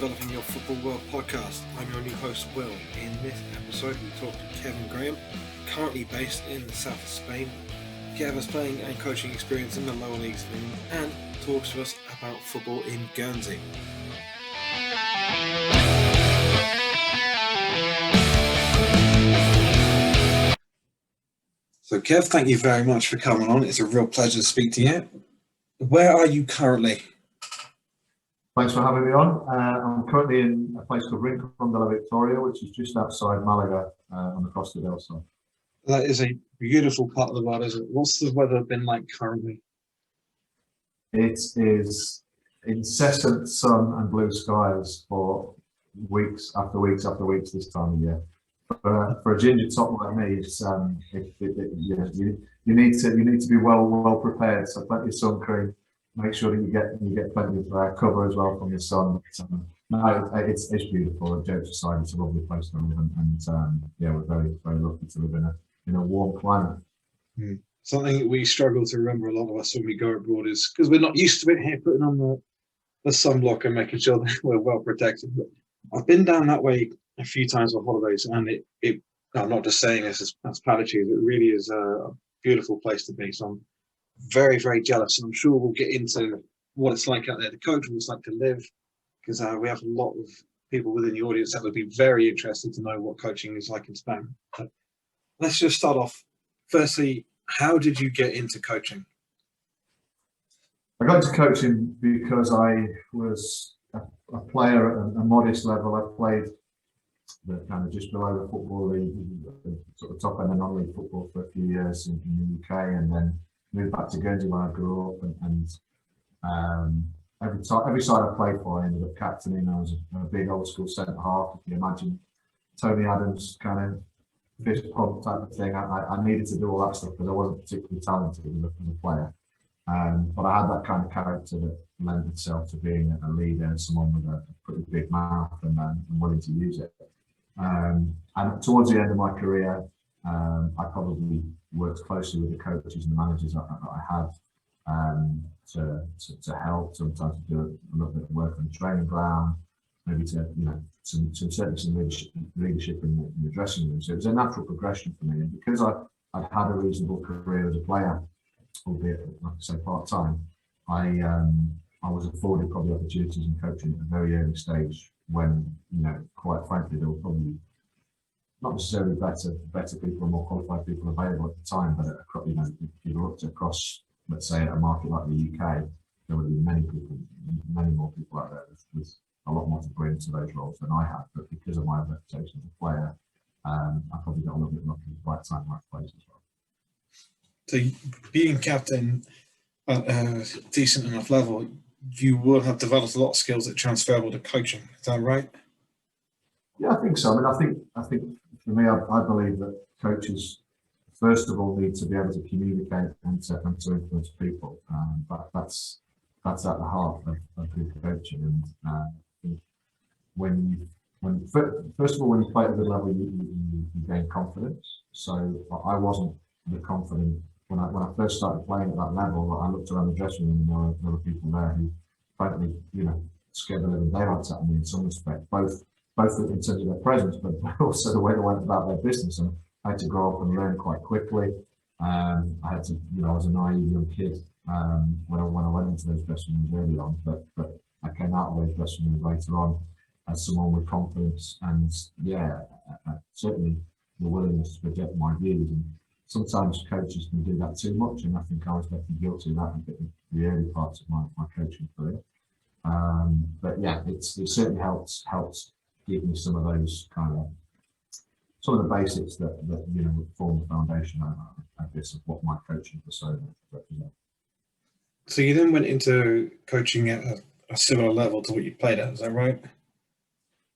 Developing Your Football World podcast. I'm your new host, Will. In this episode, we talk to Kevin Graham, currently based in the south of Spain. Kev has playing and coaching experience in the lower leagues of England and talks to us about football in Guernsey. So Kev, thank you very much for coming on. It's a real pleasure to speak to you. Where are you currently? Thanks for having me on. I'm currently in a place called Rincon de la Victoria, which is just outside Malaga on the Costa del Sol. That is a beautiful part of the world, isn't it? What's the weather been like currently? It is incessant sun and blue skies for weeks after weeks after weeks this time of year. For a ginger top like me, it's you need to be well prepared. So plenty of sun cream. Make sure that you get plenty of cover as well from the sun. It's beautiful. Jokes aside, it's a lovely place to live, and we're very lucky to live in a warm climate. Something that we struggle to remember, a lot of us when we go abroad, is because we're not used to it here, putting on the sunblock and making sure that we're well protected. But I've been down that way a few times on holidays, and I'm not just saying this as platitudes. It really is a beautiful place to be. So I'm very, very jealous, and I'm sure we'll get into what it's like out there to coach, what it's like to live, because we have a lot of people within the audience that would be very interested to know what coaching is like in Spain. But let's just start off. Firstly, how did you get into coaching? I got into coaching because I was a player at a modest level. I played the kind of just below the football league, the sort of top end of non-league football for a few years in the UK, and then moved back to Guernsey when I grew up, and every side I played for, I ended up captaining. I was a big old school centre half. If you imagine Tony Adams kind of fist pump type of thing, I needed to do all that stuff because I wasn't particularly talented as a player. But I had that kind of character that lent itself to being a leader, someone with a pretty big mouth and willing to use it. And towards the end of my career, I probably worked closely with the coaches and the managers that I had to help, sometimes to do a little bit of work on the training ground, maybe to certainly some leadership in the dressing room. So it was a natural progression for me, and because I'd had a reasonable career as a player, albeit like I say part-time, I was afforded probably opportunities in coaching at a very early stage when, quite frankly, there were probably not necessarily better people or more qualified people available at the time, but if you looked across, let's say, at a market like the UK, there would be many more people out there with a lot more to bring to those roles than I had. But because of my reputation as a player, I probably got a little bit lucky at the right time, right place as well. So being captain at a decent enough level, you will have developed a lot of skills that are transferable to coaching. Is that right? Yeah, I think so. I mean, I think for me, I believe that coaches, first of all, need to be able to communicate and to influence people. That's at the heart of good coaching. And first of all, when you play at a good level, you gain confidence. So I wasn't the confident when I first started playing at that level. I looked around the dressing room and there were people there who, frankly, scared the living daylights out of me in some respect, both in terms of their presence, but also the way they went about their business. And I had to grow up and learn quite quickly. I had to, I was a naive young kid when I went into those dressing rooms early on, but I came out of those dressing rooms later on as someone with confidence and, certainly the willingness to project my views. And sometimes coaches can do that too much, and I think I was definitely guilty of that in the early parts of my coaching career. But yeah, it certainly helps give me some of those some of the basics that would form the foundation, I guess, of what my coaching persona represents. So you then went into coaching at a similar level to what you played at, is that right?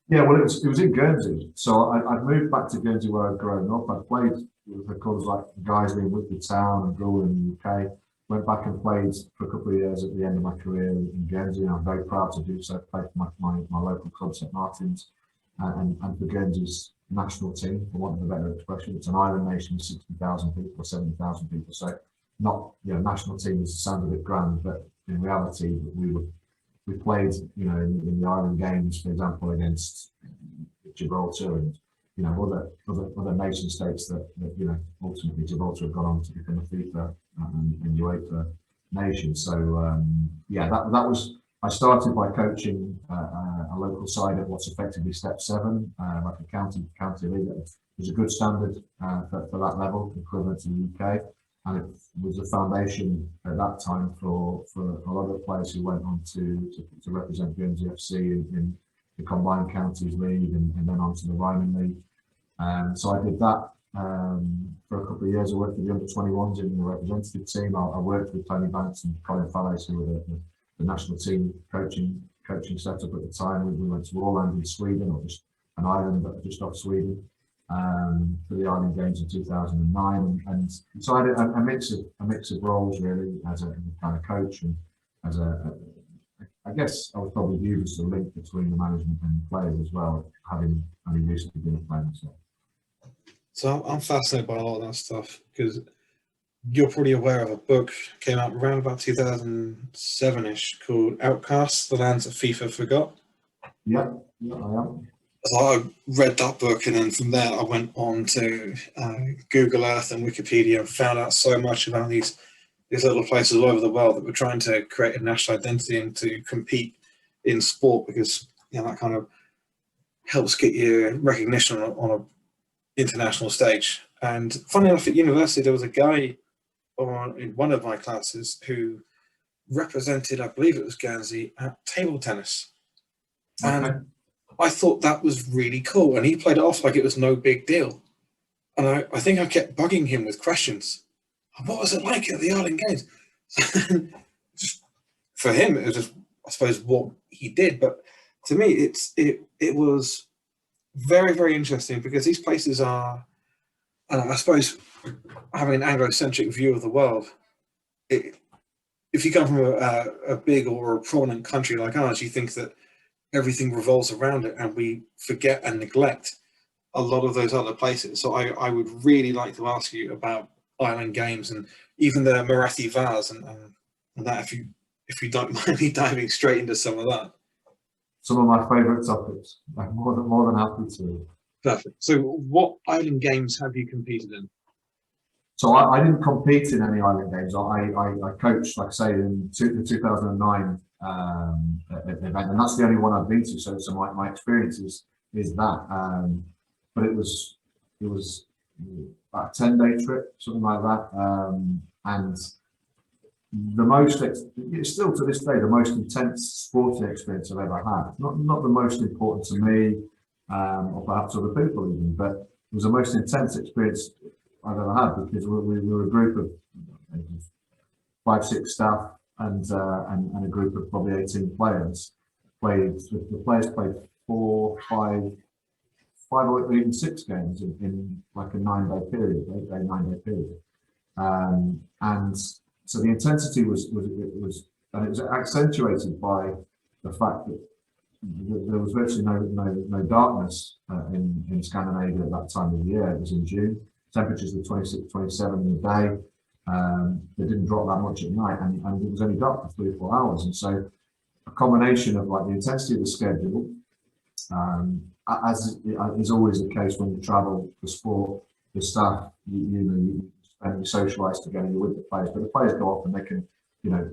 Yeah, well, it was in Guernsey. So I'd moved back to Guernsey where I'd grown up. I'd played with clubs like Guernsey and Whitby Town and Gould in the UK. Went back and played for a couple of years at the end of my career in Guernsey, and I'm very proud to do so. Played for my local club, St Martin's, and for Guernsey's national team, for want of a better expression. It's an island nation with 60,000 people or 70,000 people. So not, national team sounds a bit grand, but in reality, we were we played, you know, in the Island Games, for example, against Gibraltar and, you know, other nation states that you know, ultimately Gibraltar have gone on to become a FIFA and UEFA nation. So yeah, that was. I started by coaching a local side at what's effectively step 7, like a county league. It was a good standard for that level, equivalent to the UK, and it was a foundation at that time for a lot of players who went on to represent Guernsey FC in the Combined Counties League and then on to the Ryman League. So I did that for a couple of years. I worked with the under-21s in the representative team. I worked with Tony Banks and Colin Fallis, who were the national team coaching setup at the time. We went to Åland in Sweden, or just an island just off Sweden, for the Island Games in 2009, and so I did a mix of roles really as a kind of coach and as I guess I was probably viewed as the link between the management and the players as well, having recently been a player myself. So I'm fascinated by a lot of that stuff, because you're probably aware of a book came out around about 2007-ish called Outcasts, The Lands that FIFA Forgot. Yeah, I am. So I read that book, and then from there I went on to Google Earth and Wikipedia and found out so much about these little places all over the world that were trying to create a national identity and to compete in sport, because you know that kind of helps get you recognition on an international stage. And funny enough, at university there was a guy in one of my classes who represented, I believe it was Guernsey, at table tennis. And Okay. I thought that was really cool, and he played it off like it was no big deal. And I think I kept bugging him with questions. What was it like at the Island Games? Just, for him, it was just, I suppose, what he did. But to me, it was very, very interesting, because these places are, I suppose, having an Anglo-centric view of the world. If you come from a big or a prominent country like ours, you think that everything revolves around it, and we forget and neglect a lot of those other places. So I would really like to ask you about Island Games and even the Muratti Vase and that, if you don't mind me diving straight into some of that. Some of my favourite topics. I'm more than happy to. Perfect. So what Island Games have you competed in? So I didn't compete in any Island Games. I coached, like I say, in the 2009 event, and that's the only one I've been to. So my experience is that. But it was about a 10-day trip, something like that. And the most, it's still to this day, the most intense sporting experience I've ever had. Not the most important to me, or perhaps other people even, but it was the most intense experience I've ever had, because we were a group of 5-6 staff and a group of probably 18 players. The players played 4, 5 or even 6 games in like a 9-day period, 9-day period. And so the intensity was and it was accentuated by the fact that there was virtually no darkness in Scandinavia at that time of the year. It was in June. Temperatures were 26, 27 in the day. They didn't drop that much at night, and it was only dark for 3 or 4 hours. And so a combination of like the intensity of the schedule, as is always the case when you travel for sport, the staff, you socialise together, you're with the players, but the players go off and they can, you know,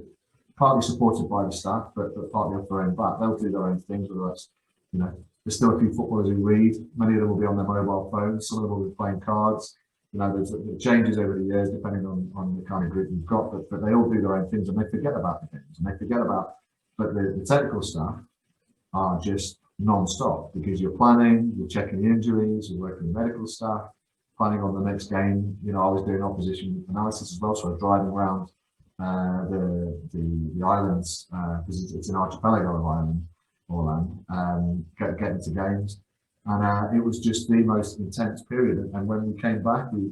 partly supported by the staff, but partly off their own back. They'll do their own things, whether that's, you know, there's still a few footballers who read. Many of them will be on their mobile phones. Some of them will be playing cards. You know, it changes over the years depending on the kind of group you've got, but they all do their own things, and they forget about the games, and they forget about, but the technical staff are just non-stop, because you're planning, you're checking the injuries, you're working with medical staff, planning on the next game. You know, I was doing opposition analysis as well, so I was driving around the islands, because it's an archipelago of island, Åland, getting to games. And it was just the most intense period. And when we came back, we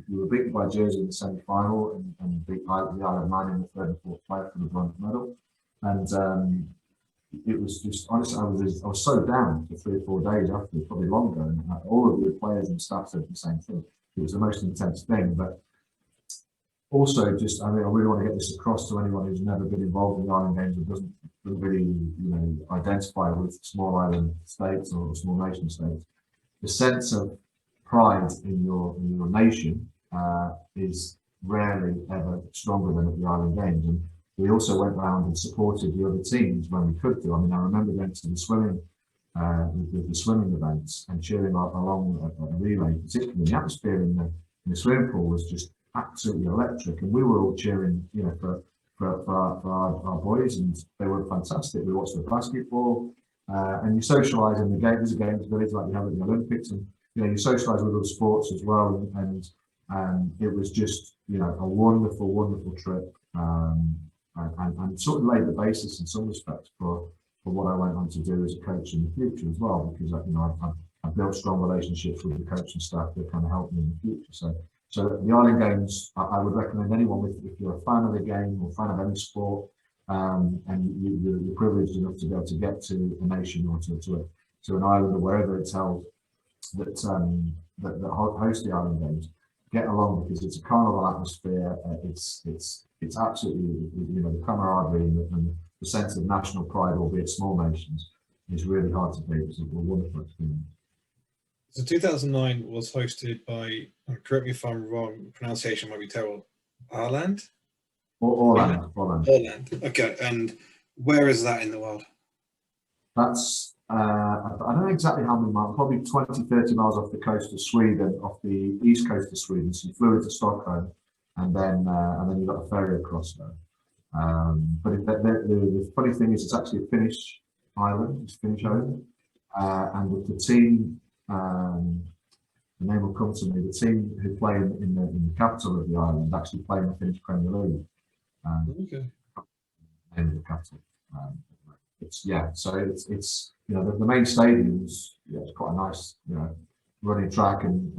were beaten by Jersey in the semi-final and beat the Isle of Man in the 3rd and 4th place for the bronze medal. And it was just, honestly, I was so down for 3 or 4 days after, probably longer. And all of the players and staff said the same thing. It was the most intense thing. But also, just I mean, I really want to get this across to anyone who's never been involved in the Island Games and doesn't really, identify with small island states or small nation states. The sense of pride in your nation is rarely ever stronger than at the Island Games. And we also went round and supported the other teams when we could do. I mean, I remember going to the swimming, the swimming events and cheering along a relay, particularly the atmosphere in the swimming pool was just absolutely electric, and we were all cheering, for our boys, and they were fantastic. We watched the basketball, and you socialise in the game. There's a games village like you have at the Olympics, and you socialise with other sports as well. And it was just a wonderful trip, and sort of laid the basis in some respects for what I went on to do as a coach in the future as well, because I've built strong relationships with the coaching staff that kind of help me in the future. So the Island Games, I would recommend anyone, if you're a fan of the game or fan of any sport, and you're privileged enough to be able to get to a nation or to an island or wherever it's held that host the Island Games, get along, because it's a carnival atmosphere. It's absolutely, the camaraderie and the sense of national pride, albeit small nations, is really hard to beat. It's a wonderful experience. So 2009 was hosted by, correct me if I'm wrong, pronunciation might be terrible, Ireland? Orland. Okay, and where is that in the world? That's, I don't know exactly how many miles, probably 20, 30 miles off the coast of Sweden, off the east coast of Sweden. So you flew into Stockholm, and then you got a ferry across there. But the funny thing is, it's actually a Finnish island, it's Finnish owned, and with the team, the name will come to me. The team who play in the capital of the island actually play in the Finnish Premier League. Okay. Name of the capital. So it's the main stadium is it's quite a nice running track and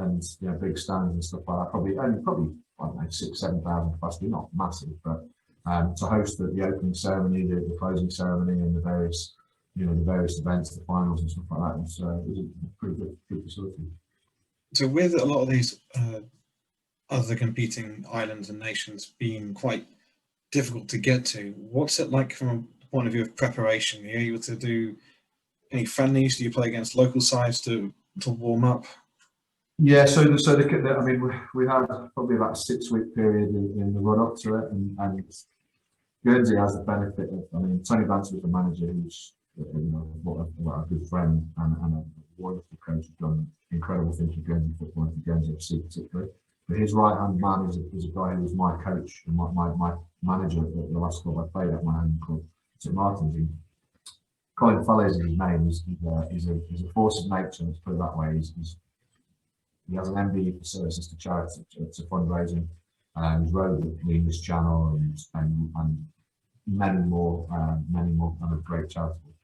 big stands and stuff like that. Probably I don't know 6,000-7,000 capacity, not massive, but to host the opening ceremony, the closing ceremony, and the various events, the finals and stuff like that. It was a pretty good facility. So with a lot of these other competing islands and nations being quite difficult to get to, what's it like from a point of view of preparation? Are you able to do any friendlies? Do you play against local sides to warm up? Yeah, so I mean, we had probably about a 6-week period in the run up to it, and Guernsey has the benefit of, Tony Vance was the manager, who's what a good friend and a wonderful coach, who's done incredible things for Guernsey football and for Guernsey FC particularly. But his right hand man is a guy who was my coach and my manager at the last club I played at, my home club, St Martin's. Colin Fellowes is his name. He's a force of nature, let's put it that way. He has an MBE for services to charity, to fundraising. He's rowed the English Channel and many more kind of great charitable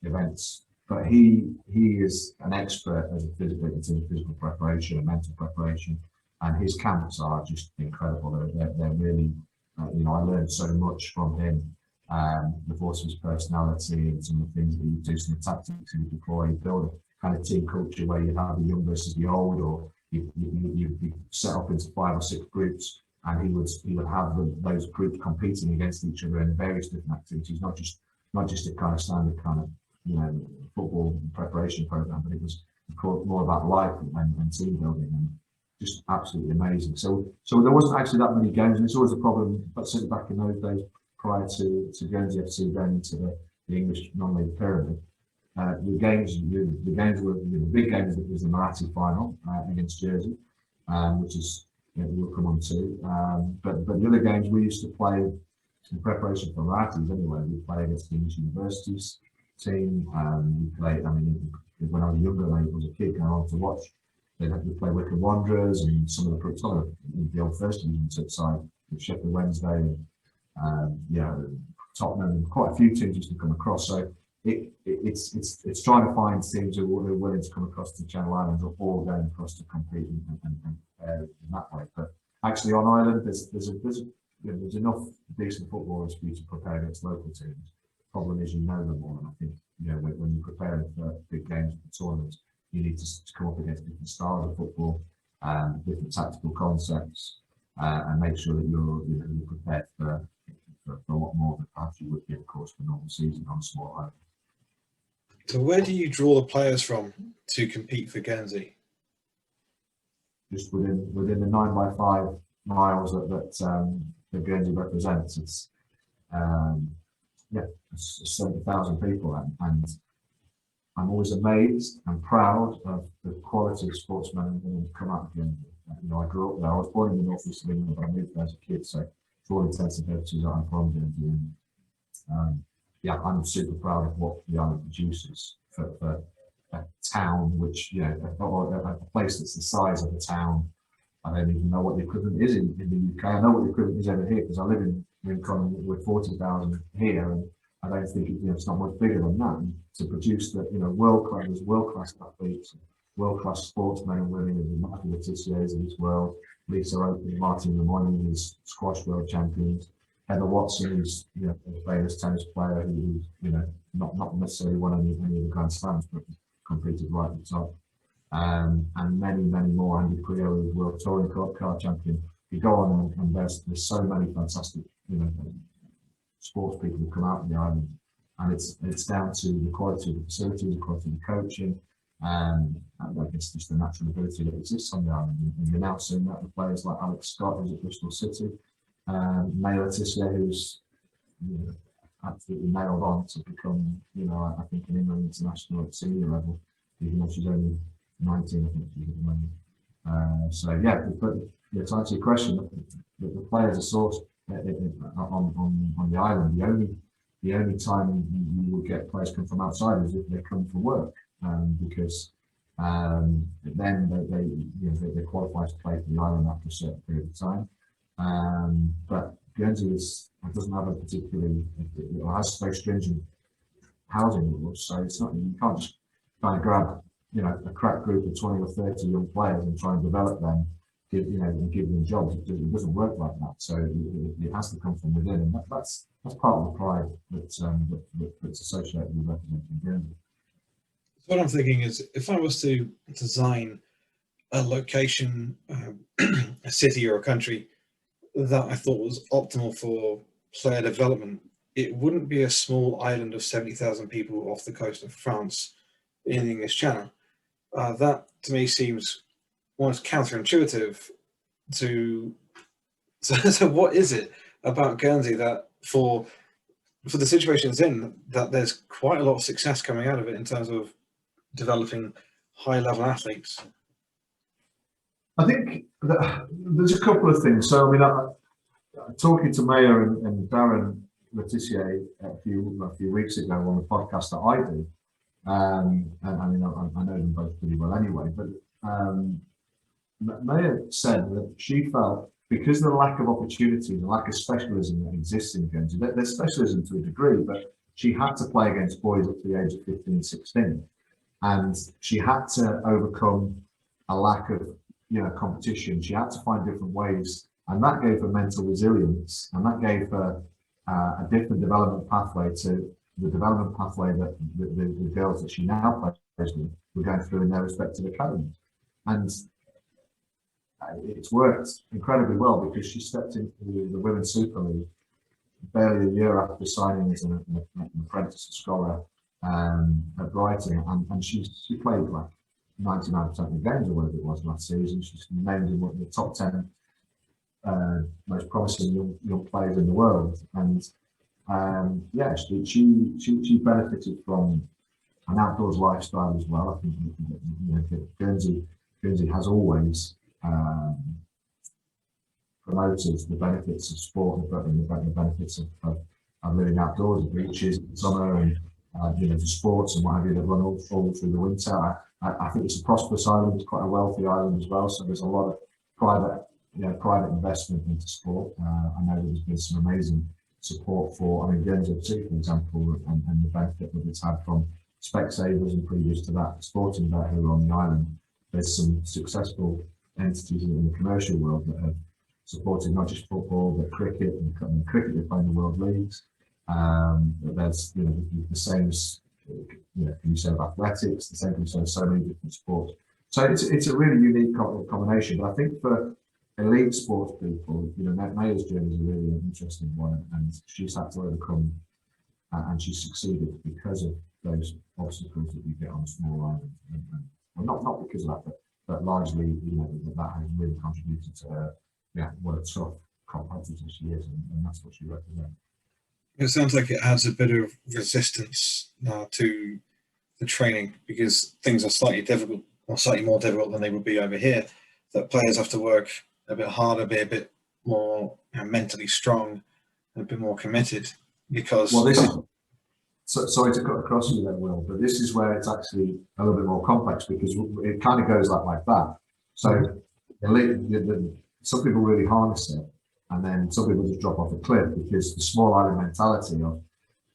events. But he is an expert as a physical preparation and mental preparation, and his camps are just incredible. They're really, I learned so much from him. The force of his personality and some of the things that you do, some of the tactics you deploy, build a kind of team culture where you have the young versus the old, or you set up into 5 or 6 groups, and he would have those groups competing against each other in various different activities, not just a kind of standard kind of football preparation program, but it was more about life and team building, and just absolutely amazing. So there wasn't actually that many games, and it's always a problem. But certainly back in those days, prior to Guernsey FC going into the English non-league pyramid, the games were the big games. It was the Muratti final against Jersey, which is we'll come on to. But the other games we used to play in preparation for Murattis anyway. We play against the English universities team. We played. When I was younger, I was a kid going on to watch. They play Wycombe Wanderers and some of the old first division side, Sheffield Wednesday, Tottenham. Quite a few teams used to come across. So it's trying to find teams who are willing to come across to the Channel Islands or all going across to compete and in that way. But actually on Ireland, there's enough decent footballers for you to prepare against local teams. Problem is, them all, and I think when you're preparing for big games for tournaments, you need to come up against different styles of football, different tactical concepts, and make sure that you're prepared for a lot more than perhaps you would be, of course, for normal season on a small island. So where do you draw the players from to compete for Guernsey? Just within the 9x5 miles that Guernsey represents, it's 70,000 people, and I'm always amazed and proud of the quality of sportsmen and women who come out of Guernsey. I grew up there. I was born in the northeast of England, but I moved there as a kid, so for all intents and purposes, I'm from Guernsey. And, I'm super proud of what the island produces for a town which, or a place that's the size of a town. I don't even know what the equivalent is in the UK. I know what the equivalent is over here because I live in Rincon with 40,000 here, and I don't think it's not much bigger than that. And to produce the world-class athletes, world-class sportsmen and women, Muratti Vase of this world, Lisa Oakley, Martin Lemoyne, who's squash world champions, Heather Watson, who's a famous tennis player who's not necessarily won any of the Grand Slams, but competed right at the top. And many more. Andy Priolo, who's world touring car champion. You go on and there's so many fantastic sports people who come out of the island, and it's down to the quality of the facilities, the quality of the coaching, and I guess just the natural ability that exists on the island. And you're now seeing that with players like Alex Scott, who's at Bristol City, May Letizia, who's absolutely nailed on to become, I think an England international at senior level, even though she's only 19, I think she's at the moment. But to answer your question, the players are sourced on the island. The only time you will get players come from outside is if they come for work, because then they qualify to play for the island after a certain period of time. But Guernsey doesn't have a particularly, it has very stringent housing rules, so it's not, you can't just kind of grab a crack group of 20 or 30 young players and try and develop them, give them jobs. It doesn't work like that. So it has to come from within, and that's part of the pride that's associated with representing Guernsey. What I'm thinking is, if I was to design a location, a city or a country that I thought was optimal for player development, it wouldn't be a small island of 70,000 people off the coast of France in the English Channel. That to me seems almost counterintuitive to. So what is it about Guernsey that for the situation it's in, that there's quite a lot of success coming out of it in terms of developing high-level athletes? I think that there's a couple of things. So I mean, talking to Maya and Darren Letizia a few weeks ago on the podcast that I do, and I mean I know them both pretty well anyway. But Maya said that she felt, because of the lack of opportunity, the lack of specialism that exists in Guernsey, there's specialism to a degree, but she had to play against boys up to the age of 15, 16, and she had to overcome a lack of competition. She had to find different ways, and that gave her mental resilience, and that gave her a different development pathway to the development pathway that the girls that she now plays with were going through in their respective academies. And it's worked incredibly well, because she stepped into the Women's Super League barely a year after signing as an apprentice scholar at Brighton, and she played like 99% of the games or whatever it was last season. She's named in one of the top 10 most promising young players in the world, and she benefited from an outdoors lifestyle as well. I think Guernsey has always promoted the benefits of sport and the benefits of living outdoors, the beaches in summer, and the sports and what have you that run all through the winter. I think it's a prosperous island. It's quite a wealthy island as well, so there's a lot of private investment into sport. I know there's been some amazing support for, Guernsey FC, for example, and the benefit that it's had from Specsavers, and previous to that, Sporting Bet, who are on the island. There's some successful entities in the commercial world that have supported not just football but cricket, and cricket they play in the World Leagues. There's the same as can you say of athletics, the same can you say of so many different sports. So it's a really unique combination. But I think for elite sports people, you know, Maya's journey is a really interesting one, and she's had to overcome, and she succeeded because of those obstacles that you get on a small island. Well, not because of that, but largely, you know, that has really contributed to her. Yeah, what a tough competitor she is, and that's what she represents. It sounds like it adds a bit of resistance to the training because things are slightly difficult or slightly more difficult than they would be over here. That players have to work a bit harder, be a bit more mentally strong, and a bit more committed because. Well, this is sorry to cut across you there, Will, but this is where it's actually a little bit more complex because it kind of goes like that. So some people really harness it, and then some people just drop off a cliff because the small island mentality of,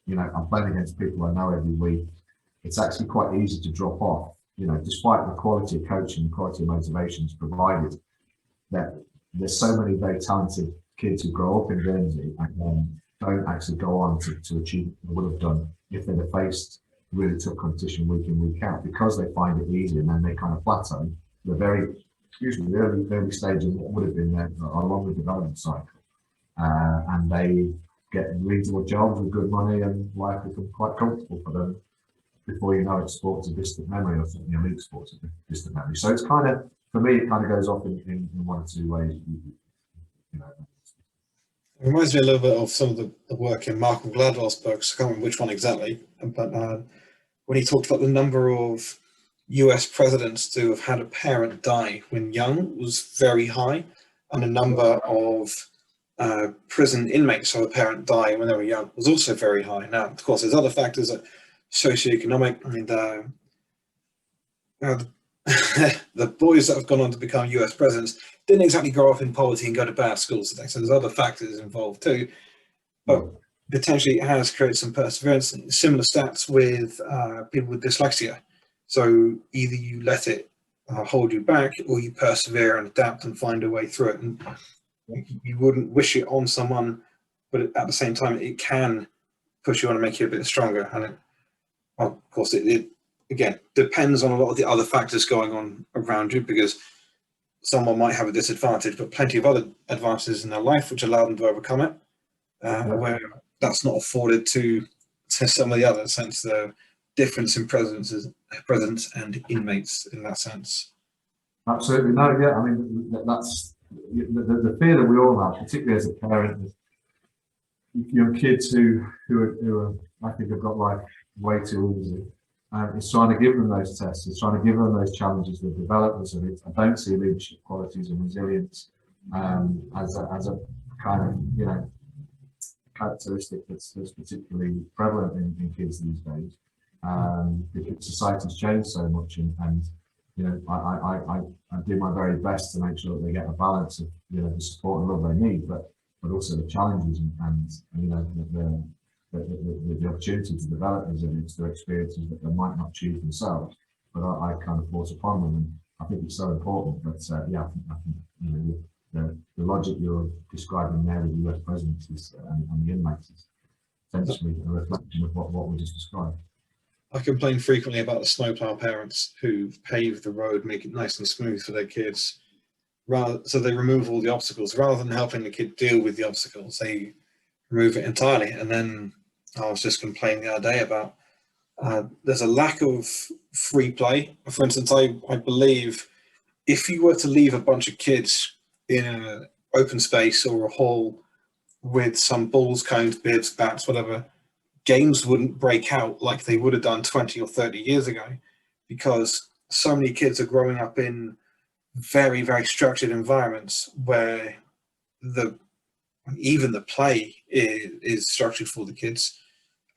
you know, I'm playing against people I know every week. It's actually quite easy to drop off, you know, despite the quality of coaching, the quality of motivations provided, that there's so many very talented kids who grow up in Guernsey and then don't actually go on to achieve what they would have done if they'd have faced really tough competition week in, week out, because they find it easy and then they kind of plateau. They're usually early stage of what would have been a longer development cycle. And they get reasonable jobs with good money and life becomes quite comfortable for them. Before you know it, sports a distant memory, or something elite sports a distant memory. So it's kind of, for me, it kind of goes off in one or two ways. You know. It reminds me a little bit of some of the work in Malcolm Gladwell's books. I can't remember which one exactly, but when he talked about the number of US presidents to have had a parent die when young was very high, and the number of prison inmates who had a parent die when they were young was also very high. Now, of course, there's other factors that socioeconomic. I mean, the boys that have gone on to become US presidents didn't exactly grow up in poverty and go to bad schools today. So there's other factors involved too. But potentially it has created some perseverance. Similar stats with people with dyslexia. So either you let it hold you back, or you persevere and adapt and find a way through it. And you wouldn't wish it on someone, but at the same time, it can push you on and make you a bit stronger. And of course, it again depends on a lot of the other factors going on around you, because someone might have a disadvantage, but plenty of other advantages in their life which allow them to overcome it, where that's not afforded to some of the others, hence the difference in presidents and inmates in that sense. Absolutely. No, yeah, I mean, that's the fear that we all have, particularly as a parent, young kids who are, I think, have got life way too easy. It's trying to give them those tests. It's trying to give them those challenges, the developers of it. I don't see leadership qualities and resilience as a kind of, you know, characteristic that's particularly prevalent in kids these days. Because society's changed so much, and you know, I do my very best to make sure that they get a balance of, you know, the support and love they need, but also the challenges and you know, the opportunity to develop resilience through experiences that they might not choose themselves, but I kind of force upon them, and I think it's so important. But yeah, I think you know, the logic you're describing there with the US presidents and the inmates is essentially a reflection of what we just described. I complain frequently about the snowplow parents who pave the road, make it nice and smooth for their kids, so they remove all the obstacles rather than helping the kid deal with the obstacles. They remove it entirely. And then I was just complaining the other day about there's a lack of free play. For instance, I believe if you were to leave a bunch of kids in an open space or a hall with some balls, cones, bibs, bats, whatever, games wouldn't break out like they would have done 20 or 30 years ago, because so many kids are growing up in very, very structured environments where even the play is structured for the kids.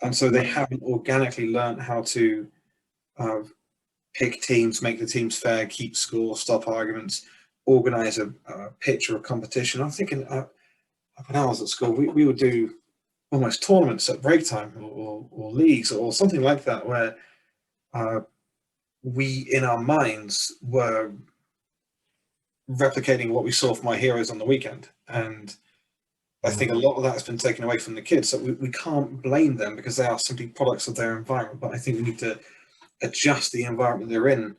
And so they haven't organically learned how to pick teams, make the teams fair, keep score, stop arguments, organize a pitch or a competition. I'm thinking when I was at school, we would do almost tournaments at break time or leagues or something like that, where we in our minds were replicating what we saw from my heroes on the weekend. And I think a lot of that has been taken away from the kids. So we can't blame them because they are simply products of their environment. But I think we need to adjust the environment they're in,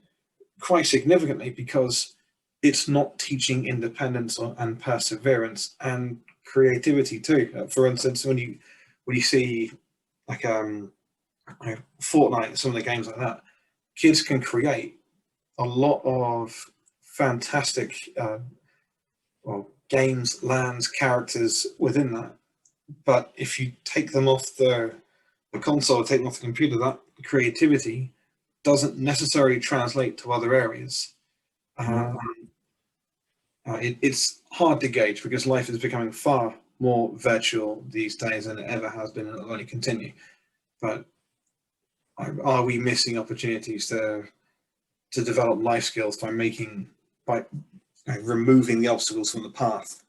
quite significantly, because it's not teaching independence and perseverance and creativity too. For instance, when you see like Fortnite, some of the games like that, kids can create a lot of fantastic games, lands, characters within that. But if you take them off the console, take them off the computer, that creativity doesn't necessarily translate to other areas. It's hard to gauge because life is becoming far more virtual these days than it ever has been, and it'll only continue. But are we missing opportunities to develop life skills by removing the obstacles from the path?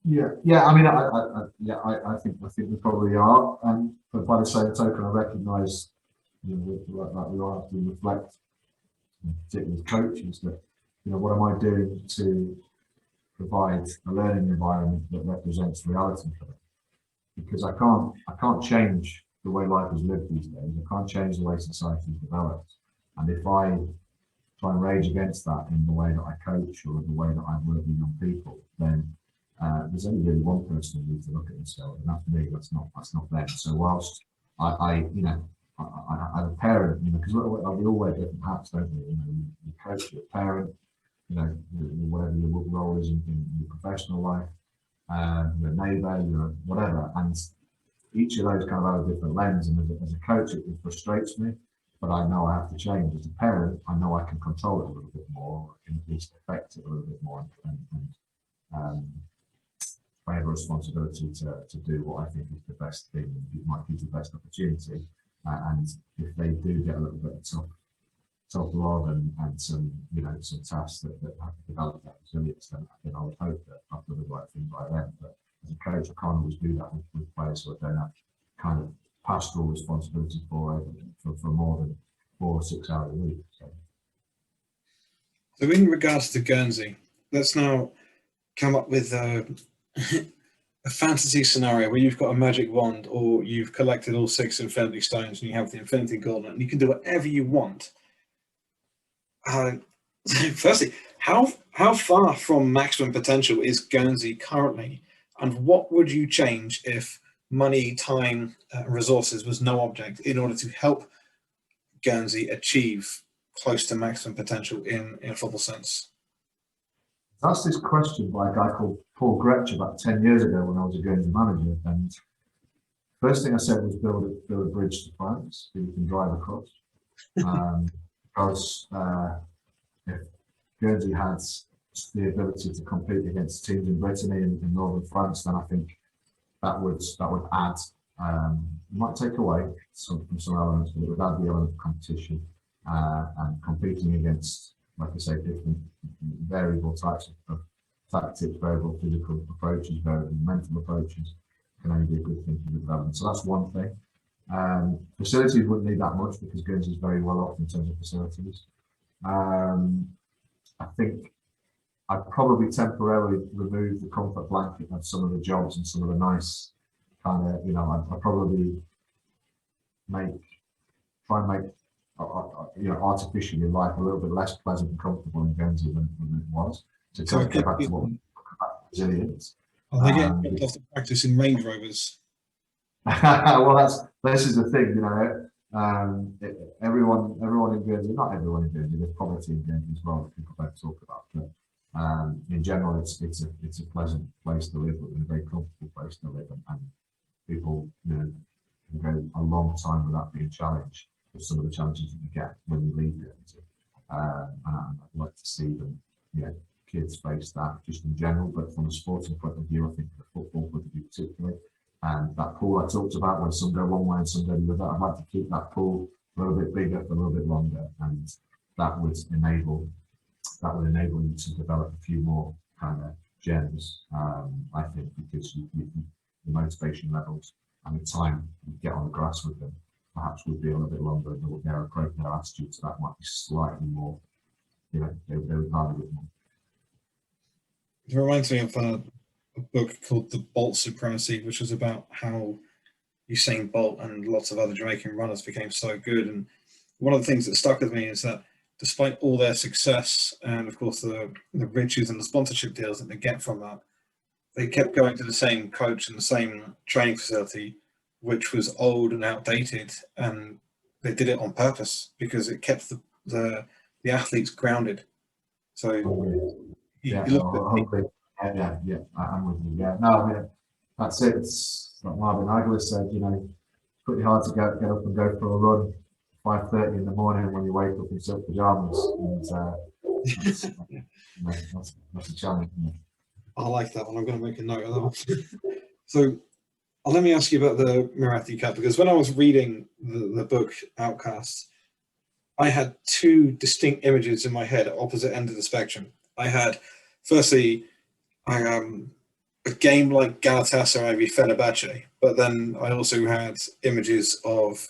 Yeah. I mean, I think we probably are, but by the same token, I recognise, like we all have to reflect, particularly as coaches, that what am I doing to provide a learning environment that represents reality for them? Because I can't change the way life is lived these days. I can't change the way society is developed, and if I try and rage against that in the way that I coach or the way that I work with young people, then there's only really one person who needs to look at themselves, and that's me. That's not them. So whilst I as a parent, because we all wear different hats, don't we? You coach, you're a parent, whatever your role is in your professional life, you're a neighbour, you're whatever, and each of those kind of have a different lens. And as a coach, it frustrates me, but I know I have to change. As a parent, I know I can control it a little bit more, I can at least affect it a little bit more, and I have a responsibility to do what I think is the best thing, it might be the best opportunity. And if they do get a little bit of tough love and some tasks that have to develop that resilience, then I would hope that I've done the right thing by them. But as a coach, I can't always do that with players, so I don't have kind of pastoral responsibility for more than 4 or 6 hours a week. So in regards to Guernsey, let's now come up with a fantasy scenario where you've got a magic wand, or you've collected all 6 infinity stones and you have the infinity gauntlet and you can do whatever you want. Firstly, how far from maximum potential is Guernsey currently, and what would you change if money, time, resources was no object in order to help Guernsey achieve close to maximum potential in a football sense? That's this question by a guy called Paul Gretsch about 10 years ago when I was a Guernsey manager, and first thing I said was build a bridge to France that you can drive across. Because if Guernsey has the ability to compete against teams in Brittany and in northern France, then I think that would add. It might take away from some elements, but it would add the element of competition and competing against, like I say, different variable types of tactics, variable physical approaches, variable mental approaches can only be a good thing for the development. So that's one thing. Facilities wouldn't need that much because Guernsey is very well off in terms of facilities. I think I'd probably temporarily remove the comfort blanket of some of the jobs and some of the nice kind of, I'd probably try and make artificially life a little bit less pleasant and comfortable in Guernsey than it was. To kind of get back to what we talk about resilience. Are they getting picked off to practice in Range Rovers? Well, this is the thing, everyone in Guernsey, not everyone in Guernsey, there's poverty in Guernsey as well that people don't talk about, but in general, it's a pleasant place to live, and a very comfortable place to live, and people can go a long time without being challenged with some of the challenges that you get when you leave Guernsey. And I'd like to see them, kids face that just in general, but from a sporting point of view, I think the football point of view particularly. And that pool I talked about, when some go one way and some go the other, I'd like to keep that pool a little bit bigger for a little bit longer, and that would enable you to develop a few more kind of gems. I think because the motivation levels and the time you get on the grass with them perhaps would be a little bit longer, and their approach, their attitude to that might be slightly more. They would value it more. It reminds me of a book called The Bolt Supremacy, which was about how Usain Bolt and lots of other Jamaican runners became so good. And one of the things that stuck with me is that despite all their success and, of course, the riches and the sponsorship deals that they get from that, they kept going to the same coach and the same training facility, which was old and outdated, and they did it on purpose because it kept the athletes grounded. So Yeah, you look at hopefully, yeah, I'm with you. Yeah, no, I mean, that's it. It's like Marvin Hagler said, you know, it's pretty hard to get up and go for a run 5:30 in the morning when you wake up in silk pajamas, and that's, you know, that's a challenge. Isn't it? I like that one. I'm going to make a note of that one. So let me ask you about the Muratti Cup, because when I was reading the book Outcast, I had two distinct images in my head at opposite end of the spectrum. I had, firstly, a game like Galatasaray v Fenerbahce, but then I also had images of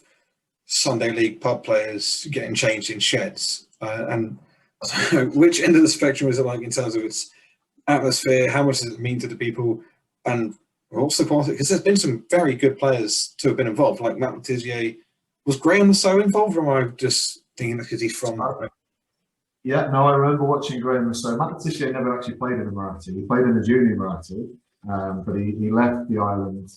Sunday League pub players getting changed in sheds. And so which end of the spectrum is it like in terms of its atmosphere? How much does it mean to the people? And also quality, because there's been some very good players to have been involved, like Matt Letizia. Was Graham so involved, or am I just thinking because he's from? Yeah, no, I remember watching Graham Rousseau. Matt Letizia never actually played in the Muratti. He played in the junior Muratti, but he left the island.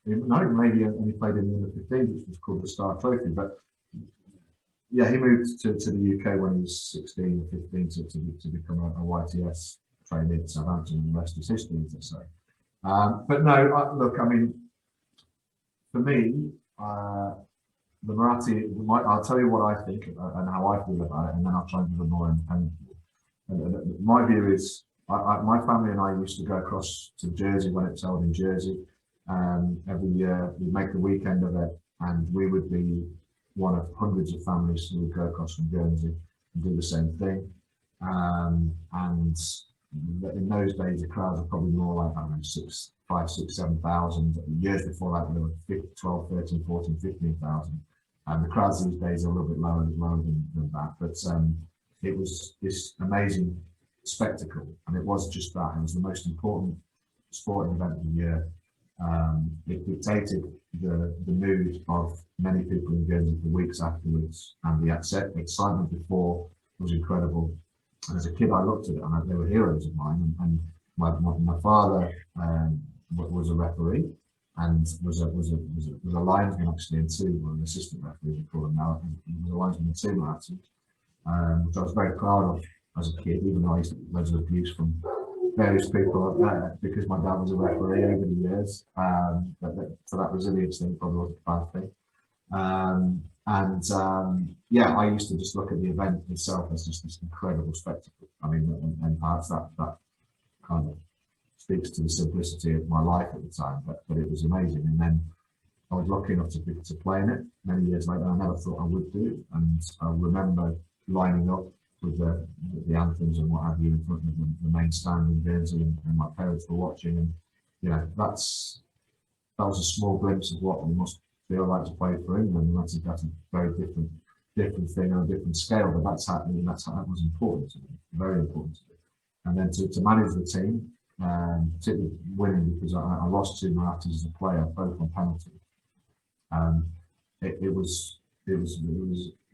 No, maybe he played in the 15, which was called the Star Trophy. But yeah, he moved to the UK when he was 16 or 15 to become a YTS trainee at Southampton, and the rest is history, as they say. But no, look, I mean, for me, the Muratti, I'll tell you what I think and how I feel about it, and then I'll try and give a more. And my view is, my family and I used to go across to Jersey when it's held in Jersey. Every year we'd make a weekend of it, and we would be one of hundreds of families who would go across from Guernsey and do the same thing. And in those days, the crowds were probably more like, I don't know, 5, 6, 7,000. Years before that, there were 12, 13, 14, 15,000. And the crowds these days are a little bit lower than that. But it was this amazing spectacle, and it was just that. It was the most important sporting event of the year. It dictated the mood of many people in Guernsey for weeks afterwards, and the excitement before was incredible. And as a kid, I looked at it, and they were heroes of mine. And my father was a referee, and was a linesman actually in two, or an assistant referee, we call them now. He was a linesman in two Murattis, which I was very proud of as a kid, even though I used to get loads of abuse from various people because my dad was a referee over the years. So that resilience thing probably wasn't a bad thing. Yeah, I used to just look at the event itself as just this incredible spectacle. I mean, and perhaps that kind of speaks to the simplicity of my life at the time, but it was amazing. And then I was lucky enough to play in it many years later. I never thought I would do, and I remember lining up with the anthems and what have you in front of the main stand in Guernsey, and my parents were watching, and you know, that was a small glimpse of what it must feel like to play for England. And that's a very different thing on a different scale, but that's how that was important to me, very important to me. And then to manage the team, particularly winning, because I lost 2 Murattis as a player, both on penalty. It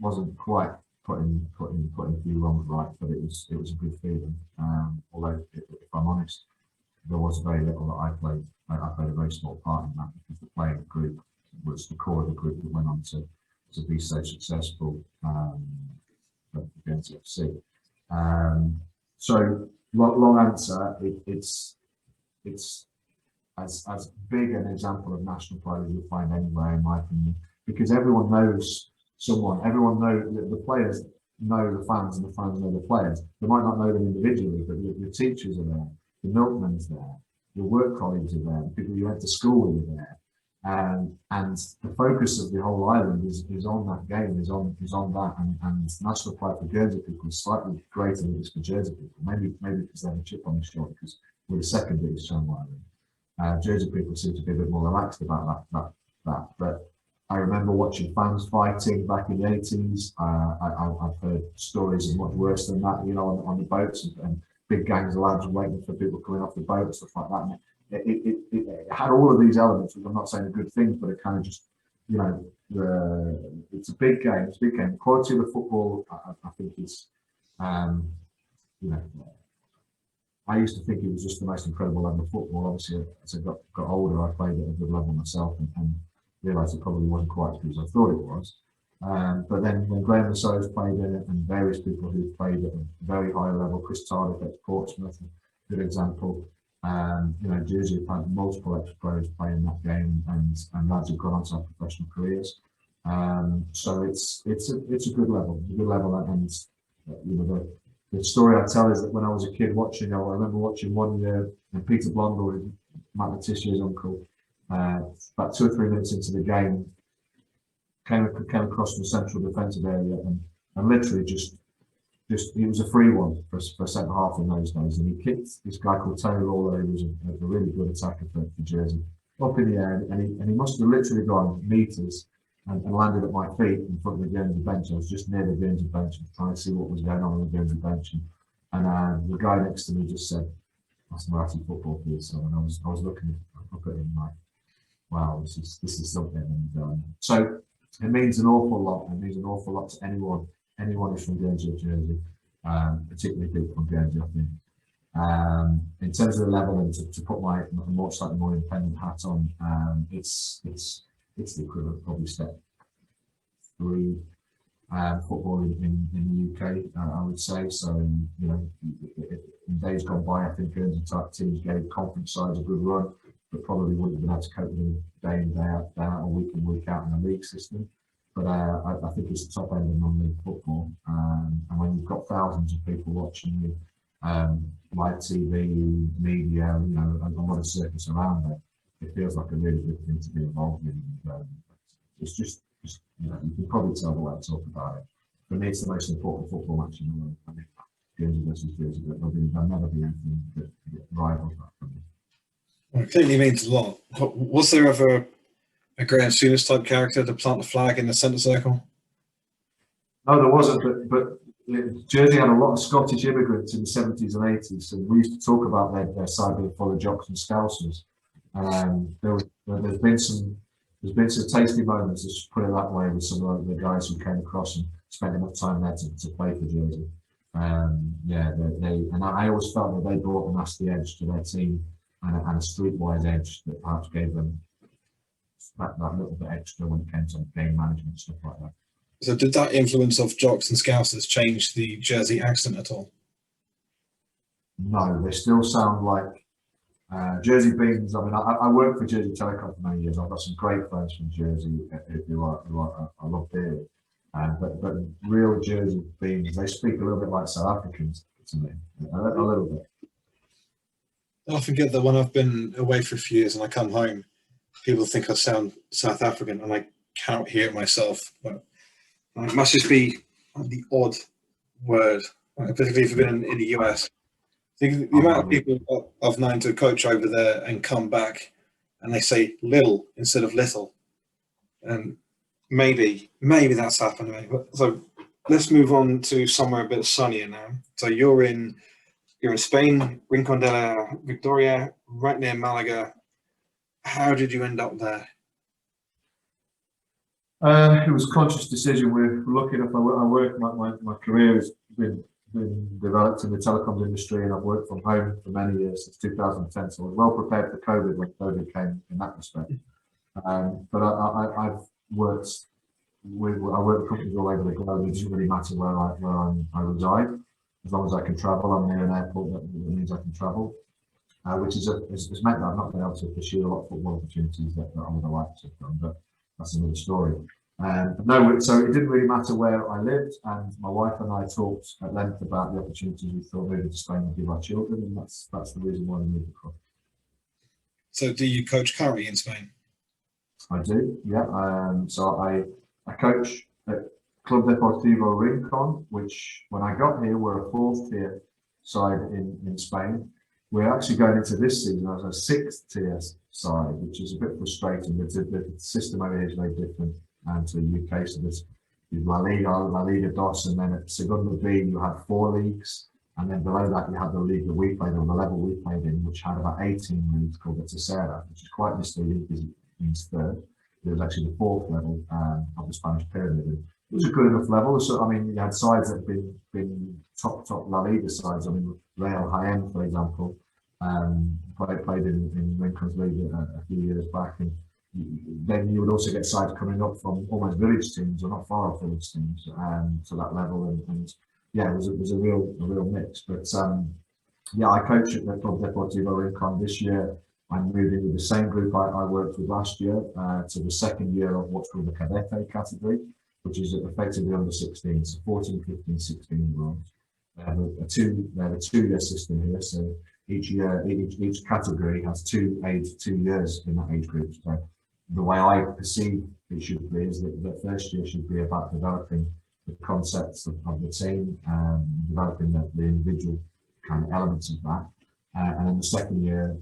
wasn't quite putting a few wrongs right, but it was a good feeling. Although, if I'm honest, there was very little that I played. I played a very small part in that, because the playing group was the core of the group that went on to be so successful against FC. So long answer. It's as big an example of national pride as you'll find anywhere, in my opinion, because everyone knows someone. Everyone knows the players know the fans, and the fans know the players. They might not know them individually, but your teachers are there, the milkman's there, your work colleagues are there, the people you went to school with are there. And the focus of the whole island is on that game, is on that, and national pride for Guernsey people is slightly greater than it is for Jersey people. Maybe because they have a chip on the shoulder, because we're the second biggest channel island. Jersey people seem to be a bit more relaxed about that. But I remember watching fans fighting back in the 80s. I've heard stories of much worse than that, you know, on the boats, and big gangs of lads waiting for people coming off the boat and stuff like that. And it had all of these elements, which I'm not saying are good things, but it kind of just, you know, it's a big game. It's a big game. Quality of the football, I think, is, you know, I used to think it was just the most incredible level of football. Obviously, as I got older, I played at a good level myself and realised it probably wasn't quite as good as I thought it was. But then when Graham Lasso's played in it, and various people who've played at a very high level, Chris Tardick at Portsmouth, a good example. You know, Jersey have had multiple ex-players playing that game, and lads who've gone on to have professional careers. So it's a good level, and you know, the story I tell is that when I was a kid watching, I remember watching one year, and Peter Blondell, Matt Letitia's uncle, about 2 or 3 minutes into the game, came across from the central defensive area and literally just it was a free one for centre half in those days, and he kicked this guy called Tony Lawler, who was a really good attacker for Jersey, up in the air, and he must have literally gone meters and landed at my feet in front of the Guernsey bench. I was just near the Guernsey bench trying to see what was going on the Guernsey bench, and the guy next to me just said, "That's Muratti football for you." So, and I was looking up at him like, "Wow, this is something." And so it means an awful lot. It means an awful lot to anyone who's from Guernsey or Jersey, particularly people from Guernsey, I think. In terms of the level, and to put my slightly more independent hat on, it's the equivalent of probably step 3 football in the UK, I would say. So, you know, in days gone by, I think Guernsey type teams gave conference sides a good run, but probably wouldn't have been able to cope with them day in, day out, or week in, week out in the league system. But I think it's the top end of non-league football, and when you've got thousands of people watching you, live TV, media, you know, and what a circus around it feels like a really good thing to be involved in. It's just you know, you can probably tell the way I talk about it. For me, it's the most important football match in the world. I mean, Guernsey versus Jersey, there'll never be anything that rivals that for me. Well, it clearly means a lot. Was there ever a Graham Souness type character to plant the flag in the centre circle? No, there wasn't, but Jersey had a lot of Scottish immigrants in the 70s and 80s, and we used to talk about their side being full of jocks and scousers. There's been some tasty moments, let's put it that way, with some of the guys who came across and spent enough time there to play for Jersey. And I always felt that they brought a nasty edge to their team, and a streetwise edge that perhaps gave them that little bit extra when it came to game management and stuff like that. So did that influence of jocks and scousers change the Jersey accent at all? No, they still sound like Jersey beans. I mean, I worked for Jersey Telecom for many years. I've got some great friends from Jersey who I love dearly. But real Jersey beans, they speak a little bit like South Africans to me, a little bit. I often get that when I've been away for a few years and I come home, people think I sound South African, and I cannot hear it myself. But it must just be the odd word, particularly if you've been in the US. The amount of people I've known to coach over there and come back, and they say little instead of little, and maybe that's happened to me. So let's move on to somewhere a bit sunnier now. So you're in Spain, Rincon de la Victoria, right near Malaga. How did you end up there? It was a conscious decision. We're lucky enough. My career has been developed in the telecoms industry, and I've worked from home for many years since 2010. So I was well prepared for COVID when COVID came in that respect. But I've worked with companies all over the globe. It doesn't really matter where I reside, as long as I can travel. I'm near an airport that means I can travel, which has meant that I've not been able to pursue a lot of football opportunities that I would have liked to have done. But that's another story. No, so it didn't really matter where I lived, and my wife and I talked at length about the opportunities we thought moving to Spain would give our children, and that's the reason why we moved across. So do you coach currently in Spain? I do, yeah. So I coach at Club Deportivo Rincon, which when I got here were a 4th tier side in Spain. We're actually going into this season as a 6th tier side, which is a bit frustrating. The system over here is very different to the UK. So there's La Liga DOS, and then at Segunda B you had 4 leagues, and then below that you had the league that we played, or the level we played in, which had about 18 leagues called the Tercera, which is quite misleading because it means 3rd. it was actually the fourth level of the Spanish pyramid. And it was a good enough level. So I mean, you had sides that have been top La Liga sides. I mean, Real Jaén, for example, played in Lincoln's League a few years back, and then you would also get sides coming up from almost village teams or not far off village teams to that level, and yeah, it was a real mix. But yeah, I coach at the Club Deportivo Rincon this year. I'm moving with the same group I worked with last year to the second year of what's called the Cadete category, which is effectively under 16, so 14, 15, 16-year-olds. They have a two-year system here, so each year, each category has 2 years in that age group. So the way I perceive it should be is that the first year should be about developing the concepts of the team, developing the individual kind of elements of that. And in the second year,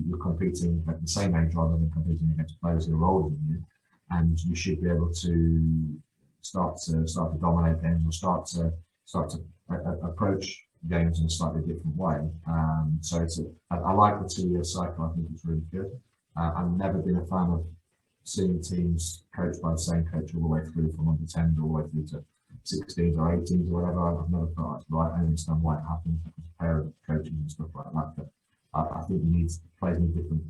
you're competing at the same age rather than competing against players who are older than you, and you should be able to start to dominate games or start to approach games in a slightly different way. So I like the 2-year cycle. I think it's really good. I've never been a fan of seeing teams coached by the same coach all the way through from under 10 all the way through to 16s or 18s or whatever. I've never thought that's right. I understand why it happens because parent coaching and stuff like that. But I think players need different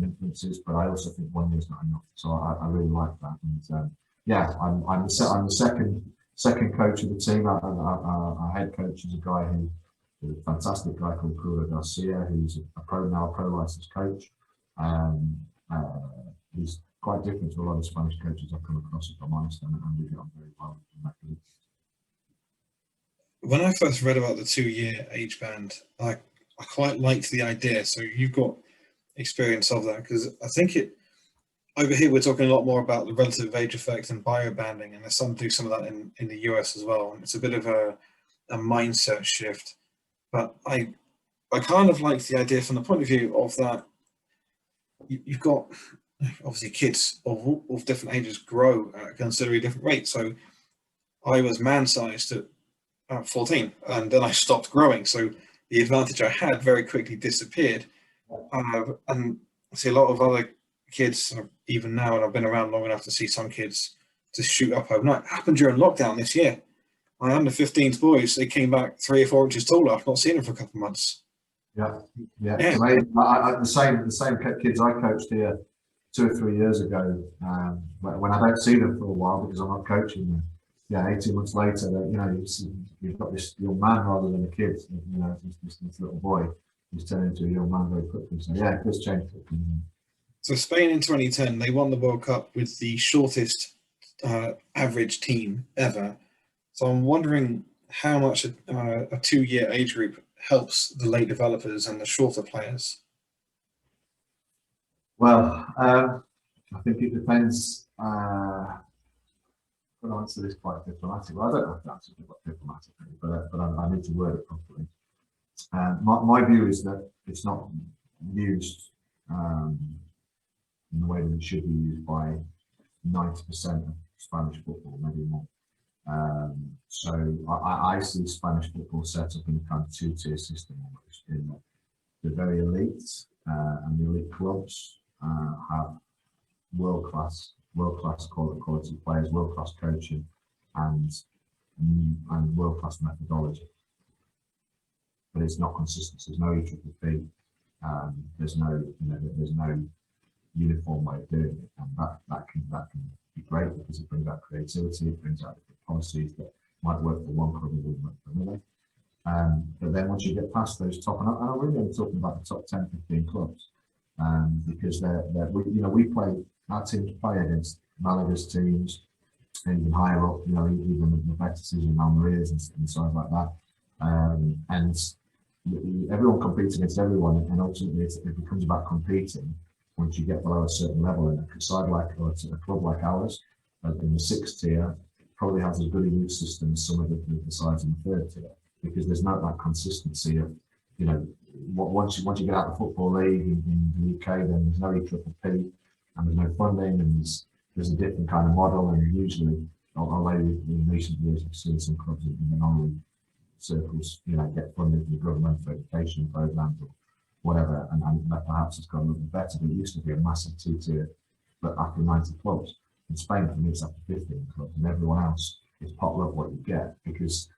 influences. But I also think 1 year's not enough. So I really like that. And yeah, I'm the second coach of the team. Our head coach is a guy a fantastic guy called Pura Garcia, who's a pro licensed coach. He's quite different to a lot of Spanish coaches I've come across, if I'm honest, and we get on very well in that group. When I first read about the 2-year age band, I quite liked the idea. So you've got experience of that, because I think over here we're talking a lot more about the relative age effect and biobanding, and there's some do some of that in the US as well. And it's a bit of a mindset shift. But I kind of like the idea from the point of view of that you've got obviously kids of different ages grow at a considerably different rate. So I was man-sized at 14, and then I stopped growing. So the advantage I had very quickly disappeared. And I see a lot of other kids, even now, and I've been around long enough to see some kids just shoot up overnight. It happened during lockdown this year. My under-15s boys, they came back 3 or 4 inches taller. I've not seen them for a couple of months. Yeah. So the same kids I coached here 2 or 3 years ago, when I don't see them for a while because I'm not coaching them. Yeah, 18 months later, you've got this young man rather than a kid. This little boy who's turned into a young man very quickly. So yeah, it does change quickly. So Spain in 2010, they won the World Cup with the shortest average team ever. So I'm wondering how much a 2-year age group helps the late developers and the shorter players. Well, I think it depends. I'm going to answer this quite diplomatically. Well, I don't have to answer it quite diplomatically, but I need to word it properly. My view is that it's not used in the way that it should be used by 90% of Spanish football, maybe more. So I see Spanish football set up in a kind of 2-tier system almost. In the very elite and the elite clubs have world-class quality players, world-class coaching, and world-class methodology. But it's not consistent. There's no EPP. There's no uniform way of doing it, and that can be great because it brings out creativity, it brings out different policies that might work for one club and wouldn't work for another. But then once you get past those top, and I'm really only talking about the top 10, 15 clubs, because we play, our teams play against Malaga's teams, and even higher up, even the Betis and Almeria's and so on like that. And everyone competes against everyone, and ultimately it becomes about competing once you get below a certain level. And a side a club like ours, in the 6th tier, probably has as good a youth system as some of the sides in the 3rd tier, because there's not that consistency of, once you get out of the football league in the UK, then there's no EPP and there's no funding, and there's a different kind of model. And usually, although in recent years we've seen some clubs in the non-league circles, get funding from the government for education programs or whatever, and that perhaps has got a little bit better. But it used to be a massive 2-tier but after 90 clubs. In Spain, for me, it's after 15 clubs, and everyone else is pot love what you get, because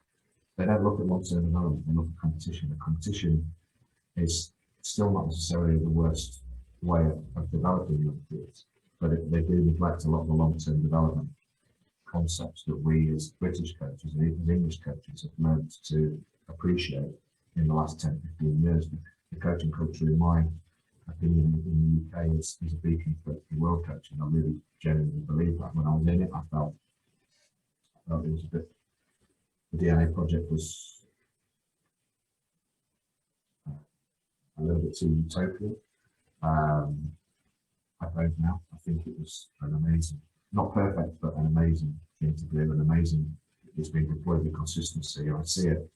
they don't look at long-term development, they look at competition. The competition is still not necessarily the worst way of developing young kids, but they do neglect a lot of the long-term development concepts that we as British coaches and even English coaches have learned to appreciate in the last 10, 15 years. The coaching culture, in my opinion, in the UK is a beacon for world coaching. I really genuinely believe that. When I was in it, I felt it was a bit, the DNA project was a little bit too utopian. I don't now. I think it was an amazing, not perfect, but an amazing thing to do, an amazing, it's been deployed with consistency. I see it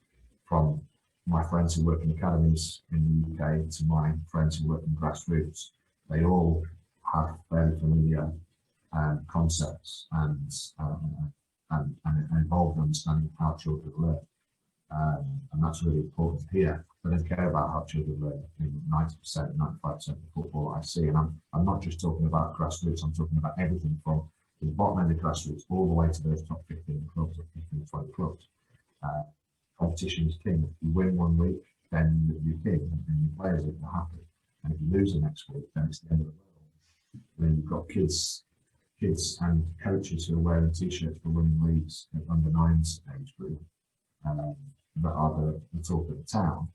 from my friends who work in academies in the UK to my friends who work in grassroots. They all have fairly familiar concepts and involved understanding of how children learn. And that's really important here. I don't care about how children learn in 90%, 95% of football I see. And I'm not just talking about grassroots, I'm talking about everything from the bottom end of grassroots all the way to those top 15 clubs or 15, 20 clubs. Competition is king. If you win one week, then you're king, and your players are happy. And if you lose the next week, then it's the end of the world. Then you've got kids and coaches who are wearing t-shirts for winning leagues at under 9s age group that are the talk of the town.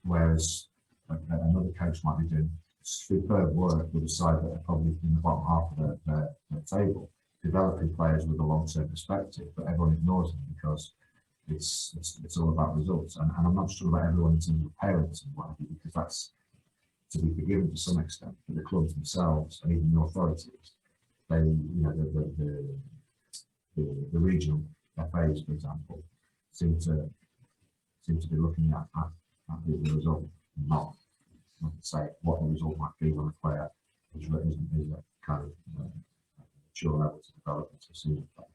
Whereas another coach might be doing superb work with a side that are probably in the bottom half of their table, developing players with a long-term perspective, but everyone ignores them because it's all about results. And I'm not just talking about everyone in terms of parents and what have you, because that's to be forgiven to some extent, but the clubs themselves and even the authorities, they, you know, the regional FAs, for example, seem to be looking at the result, and not say what the result might be when a player is a kind of mature level to develop into a senior player.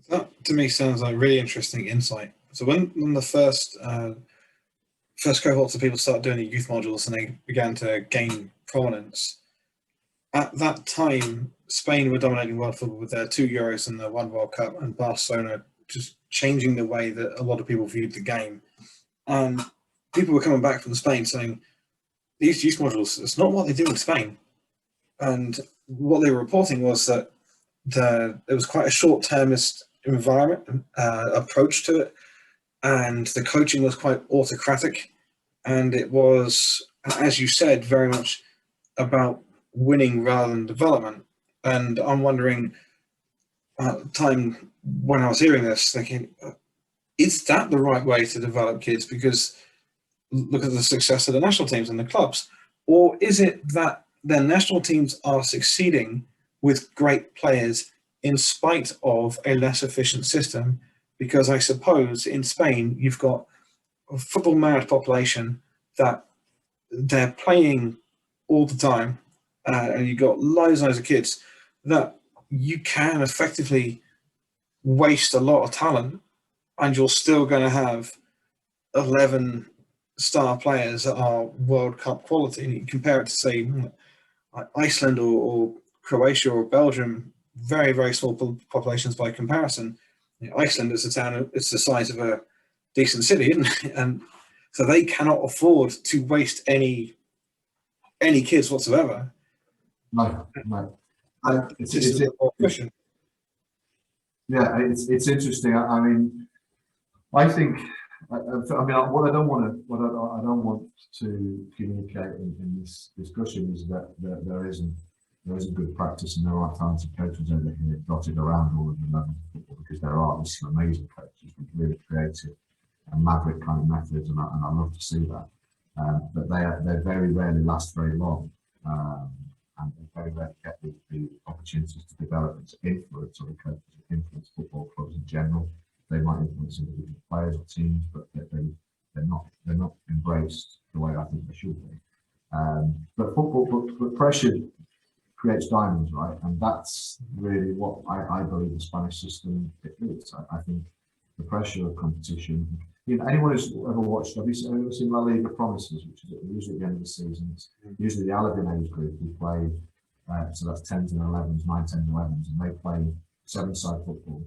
That to me sounds like really interesting insight. So when the first cohorts of people started doing the youth modules and they began to gain prominence, at that time Spain were dominating world football with their 2 Euros and the 1 World Cup, and Barcelona just changing the way that a lot of people viewed the game. And people were coming back from Spain saying, these youth modules, it's not what they do in Spain. And what they were reporting was that it was quite a short-termist environment, approach to it, and the coaching was quite autocratic, and it was, as you said, very much about winning rather than development. And I'm wondering, at the time when I was hearing this, thinking, is that the right way to develop kids? Because look at the success of the national teams and the clubs. Or is it that the national teams are succeeding with great players in spite of a less efficient system? Because I suppose in Spain, you've got a football mad population that they're playing all the time, and you've got loads and loads of kids that you can effectively waste a lot of talent, and you're still going to have 11 star players that are World Cup quality. And you compare it to, say, Iceland or Croatia or Belgium, very, very small populations by comparison. You know, Iceland is a town, it's the size of a decent city, isn't it? And so they cannot afford to waste any kids whatsoever. No. It's interesting. I mean, I think. I mean, what I don't want to communicate in this discussion is that there isn't good practice and there are talented coaches over here dotted around all of the levels of football, because there are some amazing coaches with really creative and maverick kind of methods, and I love to see that. But they very rarely last very long, and they very rarely get the opportunities to develop and to influence other coaches, influence football clubs in general. They might influence individual players or teams, but they're not embraced the way I think they should be. But pressure creates diamonds, right? And that's really what I believe the Spanish system is. I think the pressure of competition. You know, anyone who's ever watched, have you seen La Liga Promises, which is usually at the end of the season? It's usually the Alabin age group who play So that's 10s and 11s, 9, 10s and 11s, and they play 7-side football.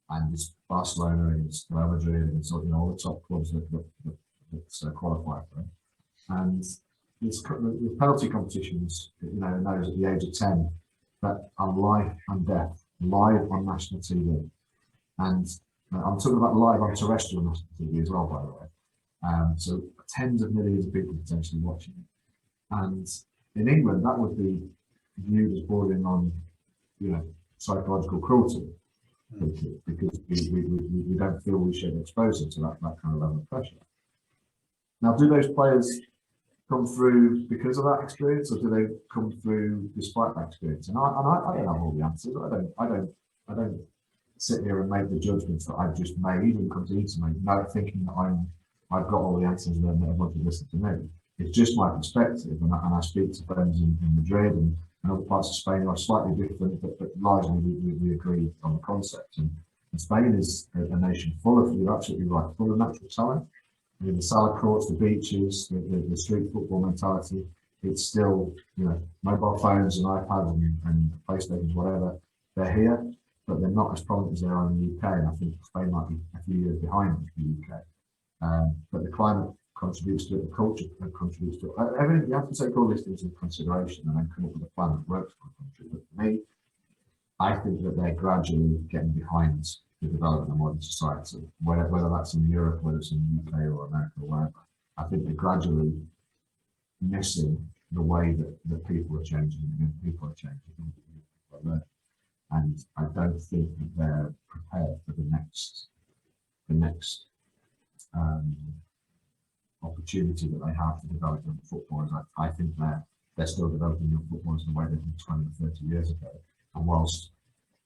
And it's Barcelona, it's Real Madrid, it's all the top clubs that qualify for it. And it's the penalty competitions, and those at the age of 10 that are life and death, live on national TV. And I'm talking about live on terrestrial national TV as well, by the way. So tens of millions of people potentially watching it. And in England, that would be viewed as bordering on, psychological cruelty, because we don't feel we should expose them to that kind of level of pressure. Now, do those players come through because of that experience, or do they come through despite that experience? And I don't have all the answers. I don't sit here and make the judgments that I've just made and continue to make, not thinking that I've got all the answers and that everyone can listen to me. It's just my perspective, and I speak to friends in Madrid and other parts of Spain who are slightly different, but largely we agree on the concept. And Spain is a nation full of, you're absolutely right, full of natural talent. I mean, the salad courts, the beaches, the street football mentality. It's still, mobile phones and iPads and PlayStations, whatever, they're here, but they're not as prominent as they are in the UK. And I think Spain might be a few years behind the UK. But the climate contributes to it, the culture contributes to it. Everything, you have to take all these things into consideration and then come up with a plan that works for the country. But for me, I think that they're gradually getting behind the development of modern society, whether that's in Europe, whether it's in the UK or America or wherever. I think they're gradually missing the way that people are changing, and people are changing, and people are learning. And I don't think that they're prepared for the next opportunity that they have to develop young footballers. I think they're still developing young footballers the way they did 20 or 30 years ago. And whilst,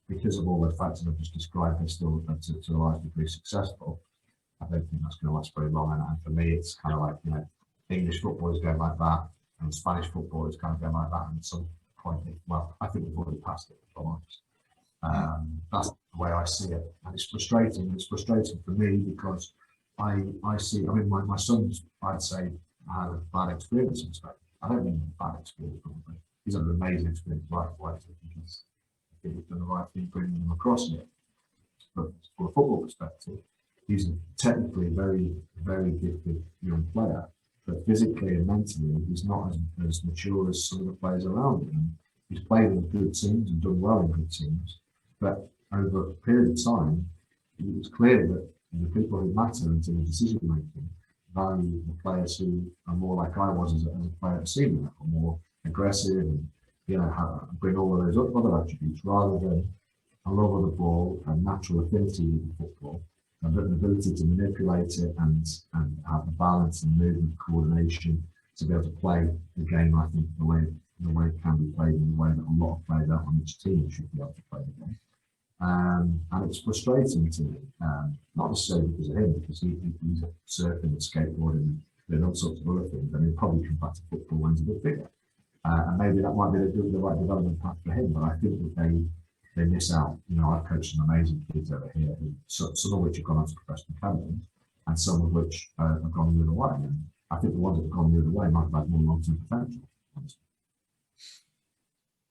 because of all the factors I've just described, they're still to a large degree successful, I don't think that's going to last very long. And for me, it's kind of like, English football is going like that, and Spanish football is kind of going like that. And at some point, I think we've already passed it, if I'm honest. That's the way I see it. And it's frustrating. It's frustrating for me because I see, my son's, I'd say, had a bad experience in Spain. I don't mean a bad experience, probably. He's had an amazing experience life-wise. I think we've done the right thing bringing him across here. But from a football perspective, he's a technically very, very gifted young player, but physically and mentally, he's not as mature as some of the players around him. He's played in good teams and done well in good teams, but over a period of time, it was clear that the people who matter into the decision making value the players who are more like I was as a player at senior level, more aggressive and bring all of those other attributes rather than a love of the ball, a natural affinity with football, and an ability to manipulate it and have the balance and movement coordination to be able to play the game. I think the way it can be played in the way that a lot of players out on each team should be able to play the game. And it's frustrating to me, not necessarily because of him, because he's surfing and skateboarding and doing all sorts of other things, and he'll probably come back to football when he's a bit bigger. And maybe that might be the right development path for him, but I think that they miss out. I've coached some amazing kids over here, some of which have gone on to professional academies, and some of which have gone the other way. And I think the ones that have gone the other way might have had more long-term potential.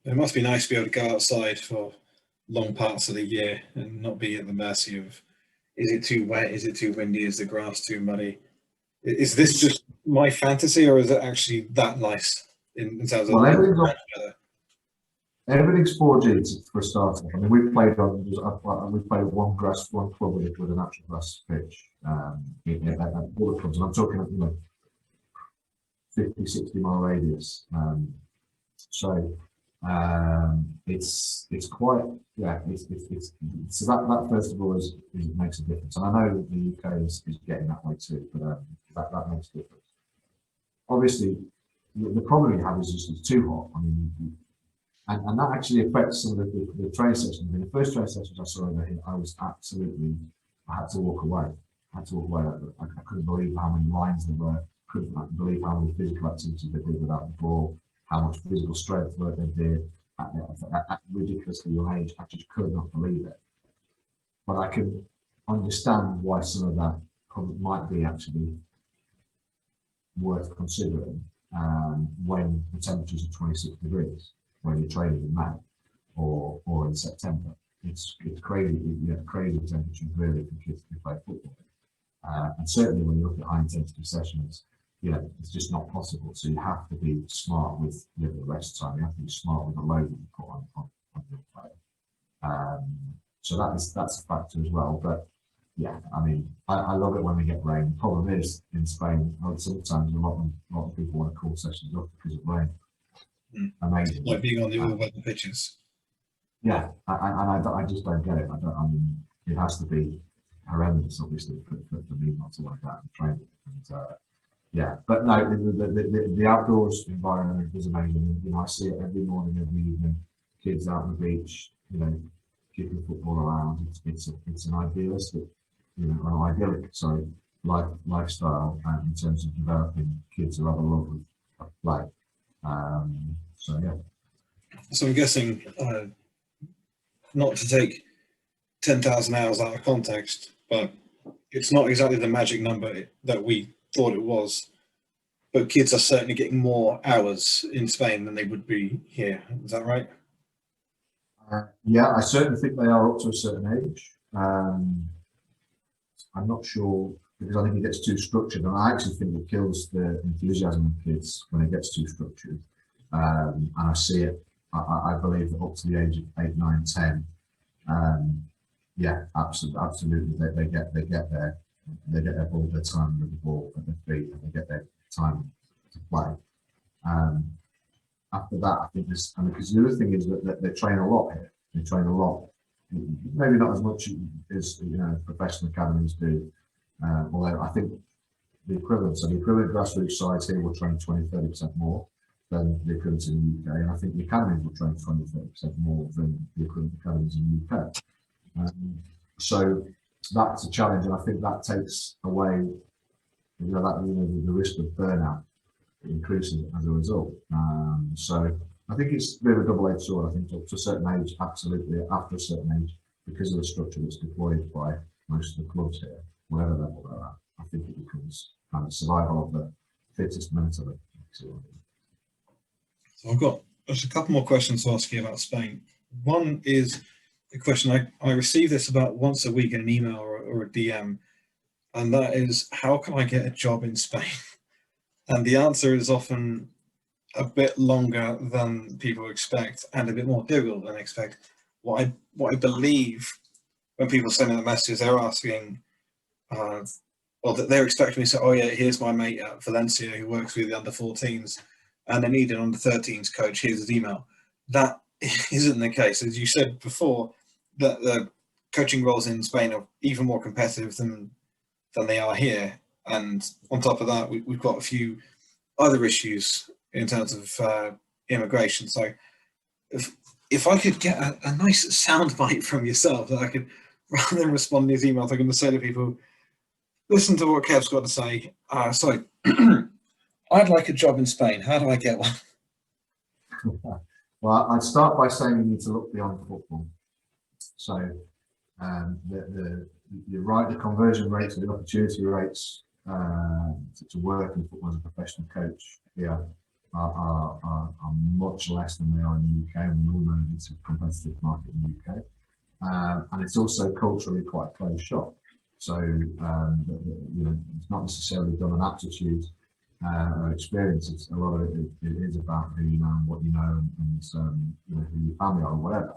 It must be nice to be able to go outside for long parts of the year and not be at the mercy of, is it too wet, is it too windy, is the grass too muddy? Is this just my fantasy, or is it actually that nice in terms of weather? Everything's 4G for a start. We played one club with a natural grass pitch at all the clubs, and I'm talking 50, 60 mile radius. It's quite, so that first of all makes a difference, and I know that the UK is getting that way too, but that makes a difference. Obviously, the problem you have is just it's too hot. And that actually affects some of the training sessions. In the first training sessions I saw over here, I had to walk away. I couldn't believe how many lines there were. Couldn't believe how many physical activities they did without the ball. How much physical strength work they did at ridiculously young age. I just could not believe it. But I can understand why some of that probably might be actually worth considering when the temperatures are 26 degrees, when you're training in May or in September. It's crazy, crazy temperatures really for kids to play football. And certainly when you look at high intensity sessions, it's just not possible. So you have to be smart with the rest time. You have to be smart with the load that you put on your player. So that's a factor as well. But yeah, I mean, I love it when we get rain. The problem is in Spain, sometimes a lot of people want to call sessions up because of rain. Amazing. Like being on the all weather pitches. Yeah, and I just don't get it. I mean, it has to be horrendous, obviously, for me not to like that and training. And yeah, but no, the outdoors environment is amazing. I see it every morning, every evening. Kids out on the beach, kicking football around. It's an idealistic, lifestyle in terms of developing kids who have a love of play. So yeah. So I'm guessing, not to take 10,000 hours out of context, but it's not exactly the magic number that we thought it was. But kids are certainly getting more hours in Spain than they would be here. Is that right? Yeah, I certainly think they are up to a certain age. I'm not sure, because I think it gets too structured, and I actually think it kills the enthusiasm of kids when it gets too structured. And I see it. I believe that up to the age of 8, 9, 10, yeah, absolutely, they get their time with the ball at their feet, and they get their time to play. After that, I think because the other thing is that they train a lot here. They train a lot, maybe not as much as professional academies do. Although I think the equivalent grassroots sides here will train 20-30% more than the equivalent in the UK, and I think the academies will train 20-30% more than the equivalent academies in the UK. So that's a challenge, and I think that takes away, the risk of burnout increases as a result. So I think it's a bit of a double-edged sword. I think up to a certain age, absolutely. After a certain age, because of the structure that's deployed by most of the clubs here, whatever level they're at, I think it becomes kind of survival of the fittest mentally. So I've got just a couple more questions to ask you about Spain. One is a question I receive this about once a week in an email or a DM, and that is, how can I get a job in Spain? And the answer is often a bit longer than people expect and a bit more difficult than expect. What I believe when people send me the messages, they're asking, they're expecting me to say, oh yeah, here's my mate at Valencia who works with the under-14s, and they need an under-13s coach, here's his email. That isn't the case. As you said before, that the coaching roles in Spain are even more competitive than they are here. And on top of that, we've got a few other issues in terms of immigration. So if I could get a nice soundbite from yourself that I could, rather than respond to these emails, I'm going to say to people, listen to what Kev's got to say. So I'd like a job in Spain. How do I get one? Well, I'd start by saying you need to look beyond football. So you're right, the conversion rates or the opportunity rates to work in football as a professional coach here are much less than they are in the UK, and we all know it's a competitive market in the UK. And it's also culturally quite closed shop. So it's not necessarily done on aptitude or experience. It's a lot of it is about who you know and what you know, and who your family are or whatever.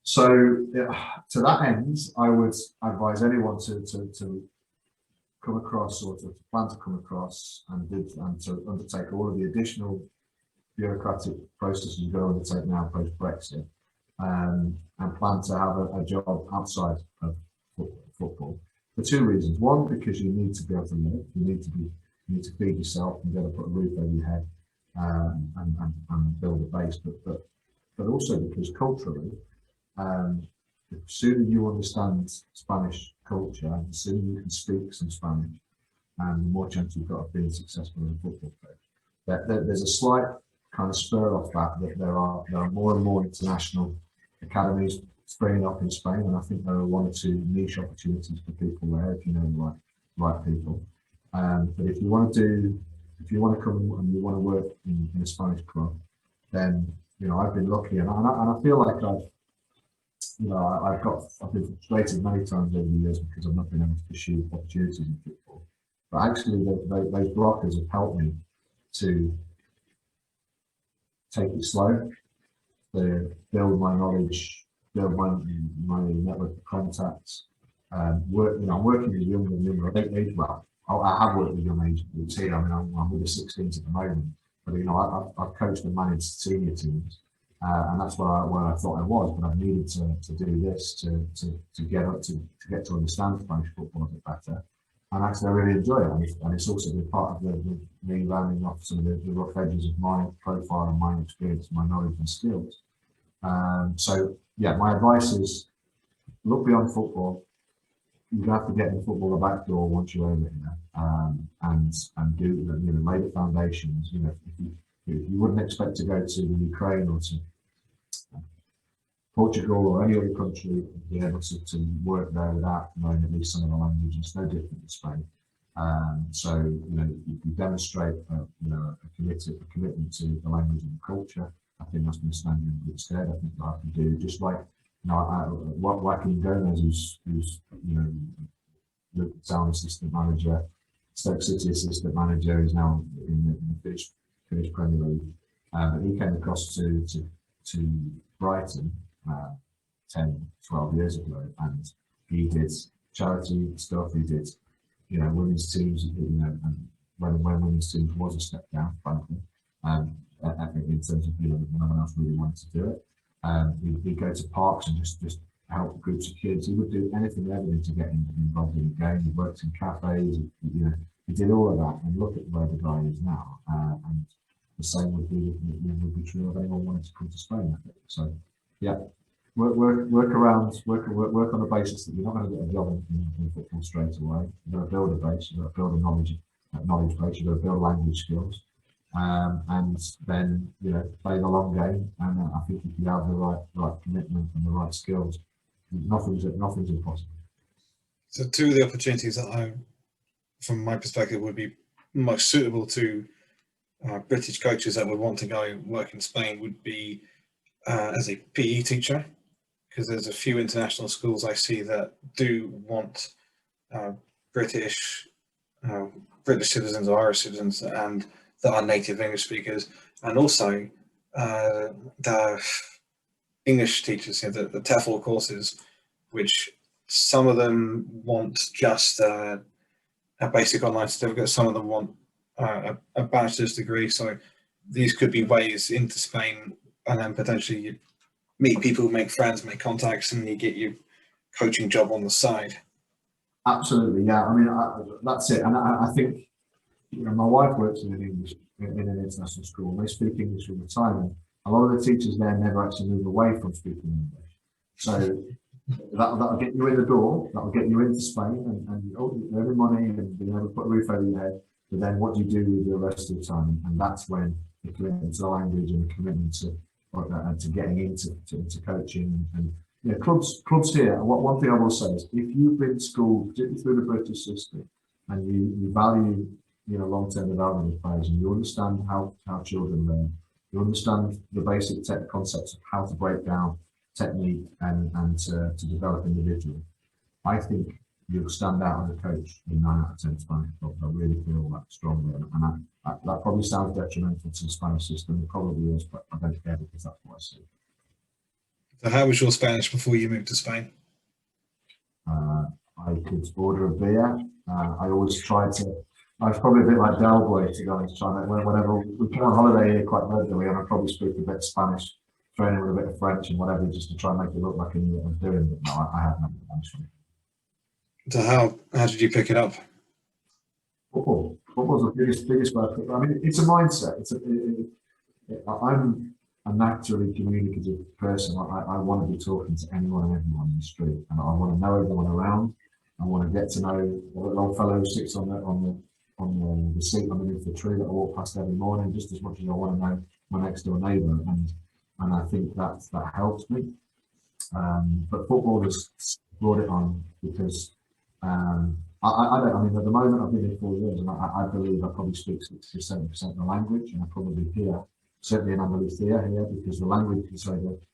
So to that end, I would advise anyone to come across, or to plan to come across, and to undertake all of the additional bureaucratic processes you've got to undertake now post-Brexit, and plan to have a job outside of football for two reasons. One, because you need to be able to live. You need to feed yourself and be able to put a roof over your head and build a base. But also because culturally, the sooner you understand Spanish culture, the sooner you can speak some Spanish, and the more chance you've got of being successful as a football coach. There's a slight kind of spur off that there are more and more international academies springing up in Spain, and I think there are one or two niche opportunities for people there if you know the right people. But if you want to do if you want to come and you want to work in a Spanish club, then I've been lucky, and I feel like I've been frustrated many times over the years because I've not been able to pursue opportunities in football. But actually, those blockers have helped me to take it slow, to build my knowledge, build my network of contacts. I'm working with younger and younger age. Well, I have worked with young age groups here. I mean, I'm with the 16s at the moment, but I've coached and managed senior teams, and that's where I thought I was. But I've needed to do this to get to understand Spanish football a bit better. And actually, I really enjoy it, and it's also been part of me rounding off some of the rough edges of my profile and my experience, my knowledge and skills. So yeah, my advice is look beyond football. You have to get in football the back door once you're over here, and do lay the foundations. If you wouldn't expect to go to the Ukraine or to Portugal or any other country and be able to work there without knowing at least some of the language, it's no different in Spain. So you demonstrate a commitment to the language and the culture. I think that's going to stand you in good stead. I think I have to do just like Joaquin Gomez, who's Luton Town assistant manager, Stoke City assistant manager, is now in the Finnish Premier League. But he came across to Brighton 10, 12 years ago, and he did charity stuff. He did women's teams. And when women's teams was a step down, frankly, I think in terms of no one else really wanted to do it. He'd go to parks and just help groups of kids. He would do anything and everything to get involved in the game. He worked in cafes. He did all of that, and look at where the guy is now. And the same would be true if anyone wanted to come to Spain, I think. So yeah, work on the basis that you're not going to get a job in football straight away. You've got to build a base. You've got to build a knowledge base. You've got to build language skills. And then play the long game. And I think if you have the right commitment and the right skills, nothing's impossible. So two of the opportunities that from my perspective, would be most suitable to British coaches that would want to go work in Spain would be as a PE teacher, because there's a few international schools I see that do want British citizens or Irish citizens and that are native English speakers, and also the English teachers, the TEFL courses, which some of them want just a basic online certificate, some of them want a bachelor's degree. So these could be ways into Spain, and then potentially you meet people, make friends, make contacts, and you get your coaching job on the side. Absolutely, yeah. I mean, that's it. And I think my wife works in an international school, and they speak English all the time. And a lot of the teachers there never actually move away from speaking English. So that'll get you in the door, that'll get you into Spain, and earning money and being able to put a roof over your head. But then what do you do with the rest of the time? And that's when the commitment to the language and the commitment to getting into coaching. And clubs here. One thing I will say is, if you've been schooled, particularly through the British system, and you value long-term development of players, and you understand how children learn, you understand the basic tech concepts of how to break down technique and to develop individually, I think you'll stand out as a coach in 9 out of 10 Spanish clubs. I really feel that strongly, and that probably sounds detrimental to the Spanish system. It probably is, but I don't care, because that's what I see. So how was your Spanish before you moved to Spain? I could order a beer. I always tried to. I was probably a bit like Del Boy, to be honest, whenever we come on holiday here quite regularly, and I probably speak a bit of Spanish, training with a bit of French and whatever, just to try and make it look like I knew what I was doing. But no, I have nothing Spanish. So how did you pick it up? Football's the biggest way. I mean, it's a mindset. I'm a naturally communicative person. I want to be talking to anyone and everyone in the street, and I want to know everyone around. I want to get to know the old fellow who sits on the seat underneath the tree that I walk past every morning, just as much as I want to know my next door neighbour, and I think that helps me. But football has brought it on because I mean, at the moment I've been here 4 years, and I believe I probably speak 60 or 70% of the language, and I probably hear, certainly in Andalusia here, because the language, so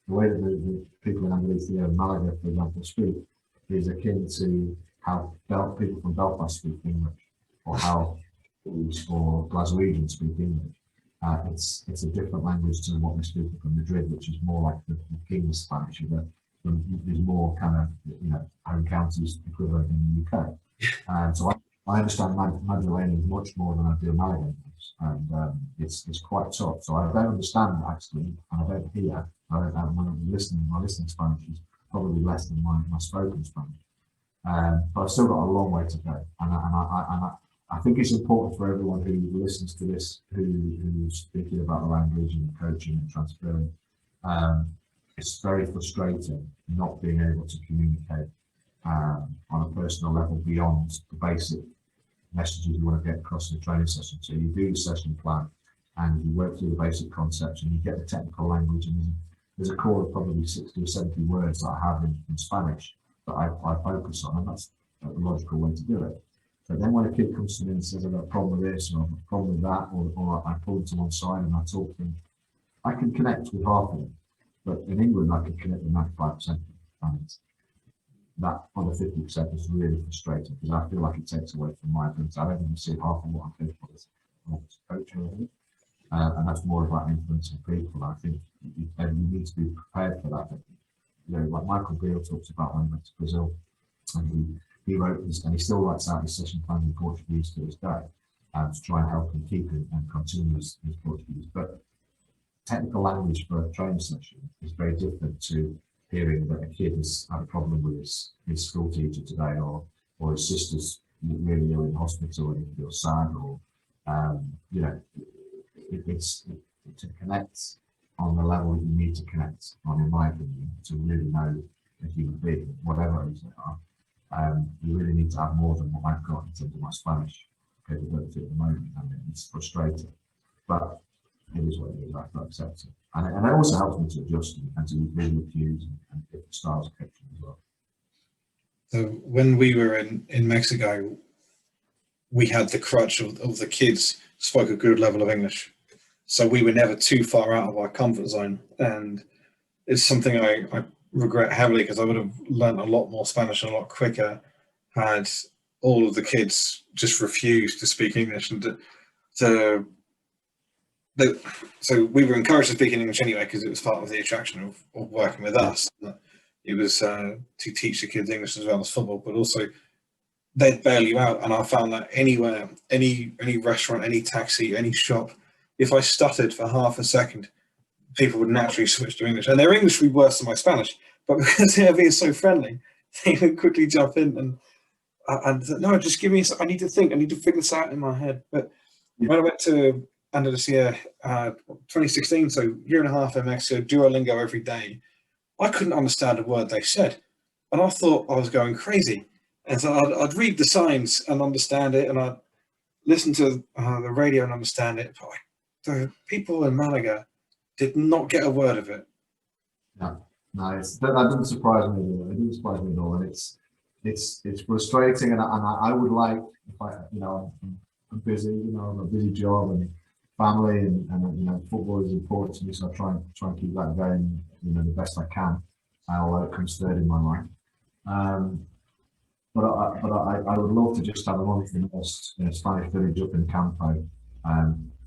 the way that the people in Andalusia and Malaga, for example, speak is akin to how people from Belfast speak English, or how or Glaswegians speak English. It's a different language to what we speak from Madrid, which is more like the King's Spanish, there's more kind of, home counties equivalent in the UK. And so I understand Madrilene much more than I do Malagan, and it's quite tough. So I don't understand actually, and I don't hear. When I'm listening, my listening Spanish is probably less than my spoken Spanish. But I've still got a long way to go, and I think it's important for everyone who listens to this, who's speaking about the language and coaching and transferring. It's very frustrating not being able to communicate on a personal level beyond the basic messages you want to get across in a training session. So you do the session plan and you work through the basic concepts and you get the technical language, and there's a core of probably 60 or 70 words that I have in Spanish that I focus on, and that's a logical way to do it. But then when a kid comes to me and says, I've got a problem with this or I've got a problem with that, or I pull them to one side and I talk to them, I can connect with half of them. But in England, I can connect with 95% of them. And that other 50% is really frustrating because I feel like it takes away from my ability. I don't even see half of what I'm capable of as a coach. And that's more about influencing people. I think you need to be prepared for that. Like Michael Beale talks about when he went to Brazil, and he wrote this, and he still writes out his session plan in Portuguese to this day, to try and help him keep it and continue his Portuguese. But technical language for a training session is very different to hearing that a kid has had a problem with his school teacher today, or his sister's really ill in hospital and he feels sad, or it's to connect on the level that you need to connect on, in my opinion, to really know a human being, whatever age they are. You really need to have more than what I've got in terms of my Spanish capability at the moment. I mean, it's frustrating, but it is what it is. I have to accept it. And it also helps me to adjust and to visual cues and different styles of coaching as well. So when we were in Mexico, we had the crutch of the kids spoke a good level of English. So we were never too far out of our comfort zone. And it's something I regret heavily, because I would have learned a lot more Spanish and a lot quicker had all of the kids just refused to speak English. And so we were encouraged to speak in English anyway, because it was part of the attraction of working with us. It was to teach the kids English as well as football, but also they'd bail you out. And I found that anywhere, any restaurant, any taxi, any shop, if I stuttered for half a second, people would naturally switch to English. And their English would be worse than my Spanish, but because they're being so friendly, they would quickly jump in and no, just give me, I need to think, I need to figure this out in my head. But when I went to Andalusia 2016, so year and a half in Mexico, Duolingo every day, I couldn't understand a word they said. And I thought I was going crazy. And so I'd read the signs and understand it, and I'd listen to the radio and understand it. But the people in Malaga did not get a word of it. No, that doesn't surprise me at all. It doesn't surprise me at all, and it's frustrating. And I would like, if I'm busy, I have a busy job and family, and football is important to me, so I try and keep that going, the best I can, although it comes third in my life. But I would love to just have a month in a Spanish village up in Campo,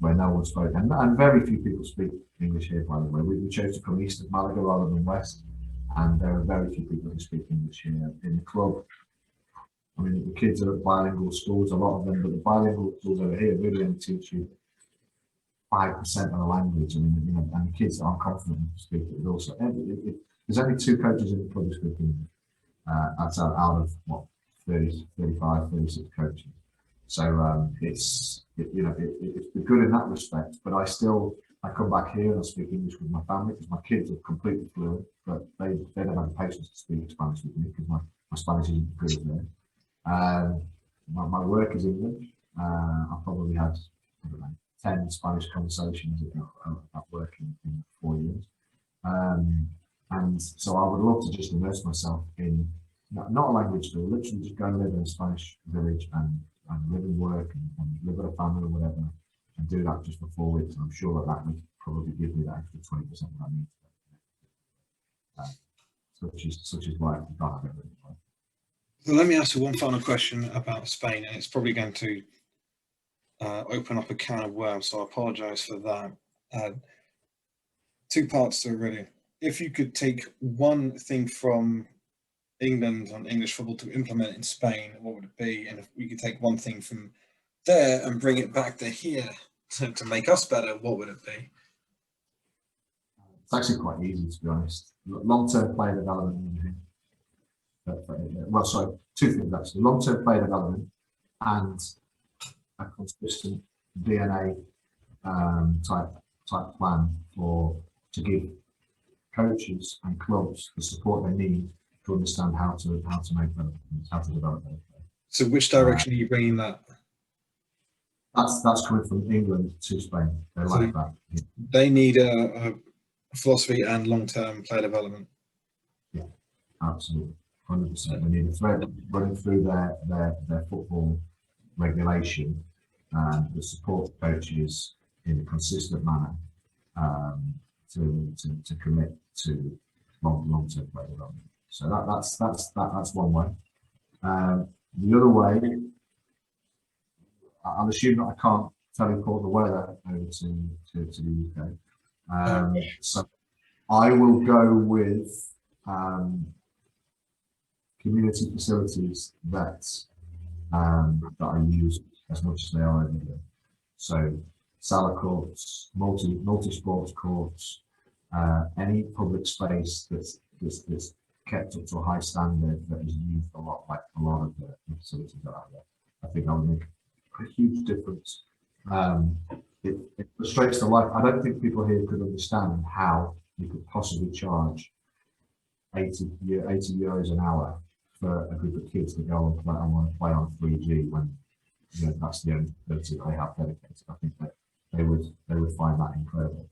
where no one spoke, and very few people speak English here, by the way. We chose to come east of Malaga rather than west, and there are very few people who speak English here. In the club, I mean, the kids are at bilingual schools, a lot of them, but the bilingual schools over here really only teach you 5% of the language. I mean, and the kids aren't confident to speak it also. There's only 2 coaches in the club who speak English. That's out of what, 30, 35, 36 coaches. So it's good in that respect, but I come back here and I speak English with my family because my kids are completely fluent, but they don't have the patience to speak Spanish with me because my Spanish isn't good as theirs. My work is English. I've probably had, 10 Spanish conversations at work in 4 years. And so I would love to just immerse myself in not a language school, literally just go and live in a Spanish village and live and work and live with a family or whatever, and do that just for 4 weeks. And I'm sure that that would probably give me that extra 20% that I need. Such is why I can't get rid of it. So let me ask you one final question about Spain, and it's probably going to open up a can of worms, so I apologise for that. Two parts to it, really. If you could take one thing from England on English football to implement in Spain, what would it be? And if we could take one thing from there and bring it back to here to make us better, what would it be? It's actually quite easy, to be honest. Long-term player development. Well, sorry, two things actually. Long-term player development and a consistent DNA type plan to give coaches and clubs the support they need to understand how to make them, how to develop them. So which direction are you bringing that? That's coming from England to Spain. They like that. Yeah. They need a philosophy and long-term player development. Yeah, absolutely, 100%. They need a thread running through their football regulation that supports coaches in a consistent manner to commit to long-term player development. So that's one way. The other way, I'll assume that I can't teleport the weather over to the UK. So I will go with community facilities that I use as much as they are over here. So Salah courts, multi-sports courts, any public space that's kept up to a high standard that is used a lot, like a lot of the facilities that are out there. I think that would make a huge difference. It frustrates the life. I don't think people here could understand how you could possibly charge 80 euros an hour for a group of kids to go and want to play on 3G when that's the only facility they have dedicated. I think that they would find that incredible.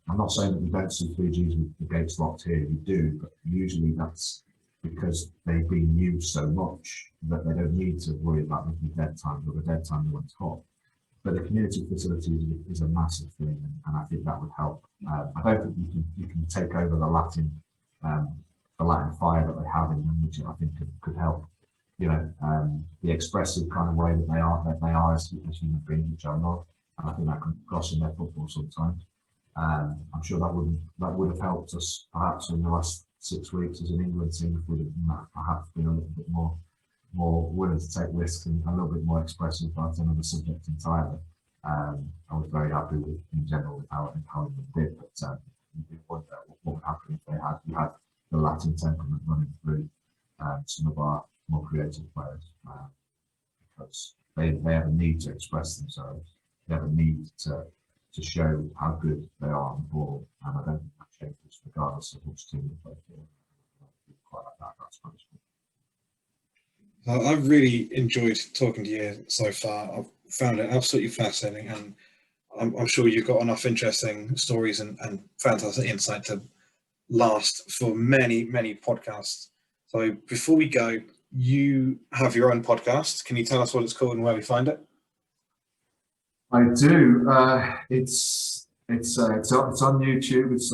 I'm not saying that we don't see 3Gs with the gates locked here. We do, but usually that's because they've been used so much that they don't need to worry about the dead time or the dead time they went top. But the community facilities is a massive thing, and I think that would help. I don't think you can take over the Latin fire that they have in them, which I think could help. The expressive kind of way that they are as human beings, which I love, and I think that comes across in their football sometimes. I'm sure that would have helped us perhaps in the last 6 weeks as an England team if we'd have perhaps been a little bit more willing to take risks and a little bit more expressive. But that's another subject entirely. I was very happy with in general with how England did, but you wonder what would happen if you had the Latin temperament running through some of our more creative players, because they have a need to express themselves. They have a need to show how good they are on the ball, and I don't think that changes regardless of which team they play for. Quite like that. That's quite cool. I've really enjoyed talking to you so far. I've found it absolutely fascinating, and I'm sure you've got enough interesting stories and fantastic insight to last for many, many podcasts. So before we go, you have your own podcast. Can you tell us what it's called and where we find it? I do. It's on YouTube. It's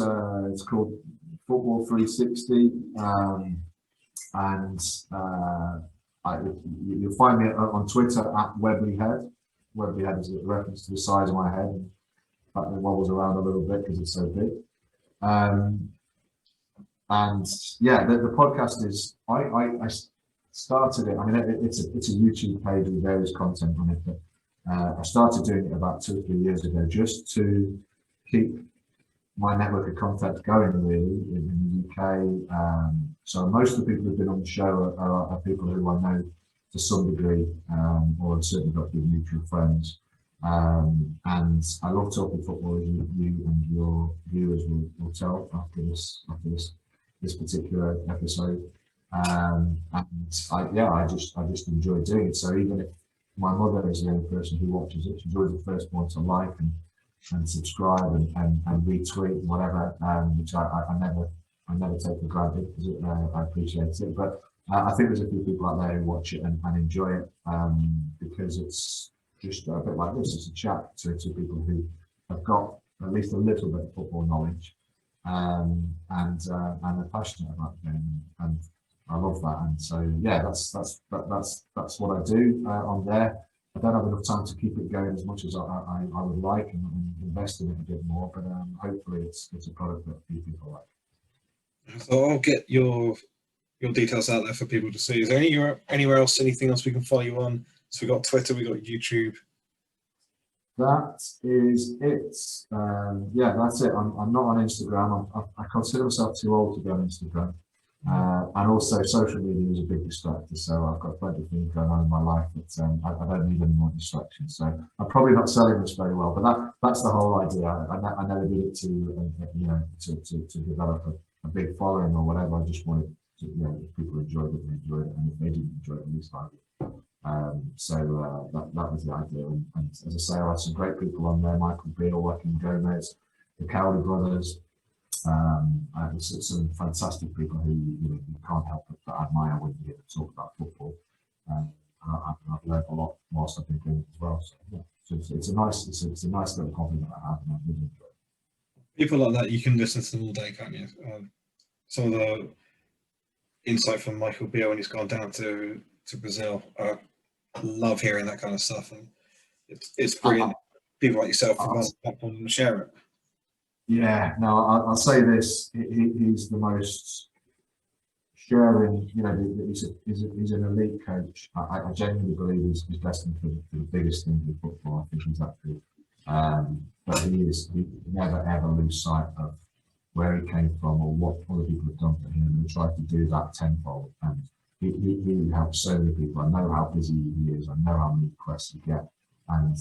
called Football 360, and you'll find me on Twitter at Webleyhead. Webleyhead is a reference to the size of my head. In fact, it wobbles around a little bit because it's so big. And yeah, the podcast is I started it. I mean, it's a YouTube page with various content on it, but I started doing it about 2 or 3 years ago just to keep my network of contacts going, really, in the UK. So most of the people who've been on the show are people who I know to some degree, or have certainly got good mutual friends. And I love talking football, as you and your viewers will tell after this particular episode. And I just enjoy doing it. So even if my mother is the only person who watches it, she's always the first one to like and subscribe and retweet and whatever, which I never I never take for granted because I appreciate it. But I think there's a few people out there who watch it and enjoy it because it's just a bit like this. It's a chat to people who have got at least a little bit of football knowledge and are passionate about the game, and I love that. And so yeah, that's what I do on there. I don't have enough time to keep it going as much as I would like and invest in it a bit more, but hopefully it's a product that a few people like. So I'll get your details out there for people to see. Is there anywhere else, anything else we can follow you on? So we got Twitter, we got YouTube. That is it. Yeah, that's it. I'm not on Instagram. I consider myself too old to be on Instagram. And also social media is a big distractor. So I've got plenty of things going on in my life that I don't need any more distractions. So I'm probably not selling this very well, but that's the whole idea. I never did it to develop a big following or whatever. I just wanted to, if people enjoyed it, they enjoyed it, and if they didn't enjoy it, at least I did. So that was the idea, and as I say, I had some great people on there: Michael Beale, Joaquin Gomez, the Cowley brothers. Some fantastic people who you can't help but admire when you get to talk about football. And I've learned a lot whilst I've been doing it as well. So yeah, it's a nice little compliment I have, and I really enjoy it. People like that, you can listen to them all day, can't you? Some of the insight from Michael Beale when he's gone down to Brazil. I love hearing that kind of stuff, and it's brilliant. People like yourself who want to platform and share it. Yeah, no, I'll say this: he's the most sharing. He's an elite coach. I genuinely believe he's destined for the biggest things in football. I think he's that good. But he never ever lose sight of where he came from or what other people have done for him, and he tried to do that tenfold. And he helps so many people. I know how busy he is. I know how many requests he gets, and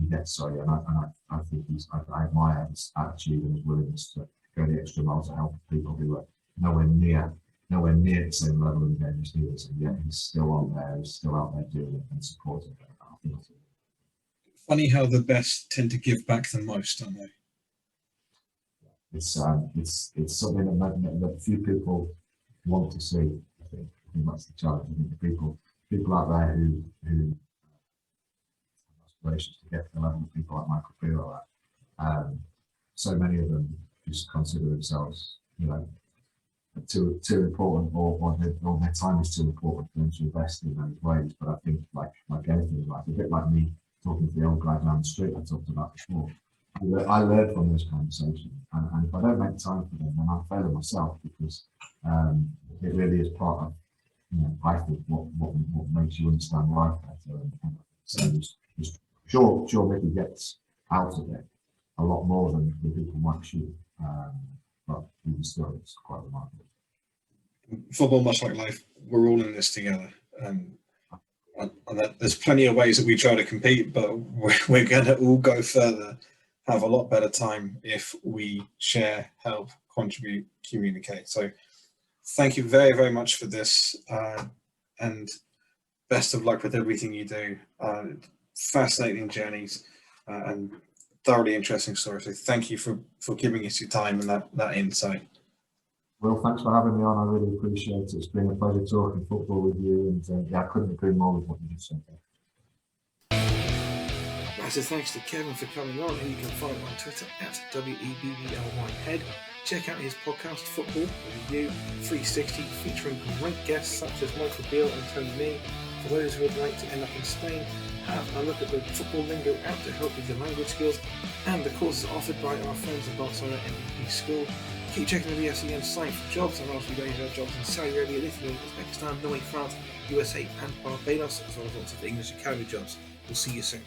he gets sorry. And I think I admire his attitude and his willingness to go the extra mile to help people who are nowhere near the same level of the game as he is, and yet he's still on there. He's still out there doing it and supporting it. I think that's funny how the best tend to give back the most, don't they? It's something that few people want to see. I think that's the challenge. I think the people out there who have aspirations to get to the level of people like Michael Beale are, so many of them just consider themselves, too important, or their time is too important for them to invest in those ways. But I think like anything in life, a bit like me talking to the old guy down the street I talked about before. I learn from those conversations, and if I don't make time for them, then I'm failing myself, because it really is part of, I think what makes you understand life better. And so just sure Mickey gets out of it a lot more than the people might shoot, but even still, it's quite remarkable. Football, much like life, we're all in this together. And there's plenty of ways that we try to compete, but we're going to all go further, have a lot better time if we share, help, contribute, communicate. So thank you very, very much for this, and best of luck with everything you do. Fascinating journeys and thoroughly interesting stories. So thank you for giving us your time and that insight. Well, thanks for having me on. I really appreciate it. It's been a pleasure talking football with you, and I couldn't agree more with what you just said there. Massive thanks to Kevin for coming on, and you can follow him on Twitter at WEBBLYhead. Check out his podcast, Football Review 360, featuring great guests such as Michael Beale and Tony Mee. For those who would like to end up in Spain, have a look at the Football Lingo app to help with your language skills, and the courses offered by our friends at Barcelona MVP School. Keep checking the BFCN site for jobs, and last few days we have jobs in Saudi Arabia, Lithuania, Uzbekistan, Norway, France, USA and Barbados, as well as lots of English Academy jobs. We'll see you soon.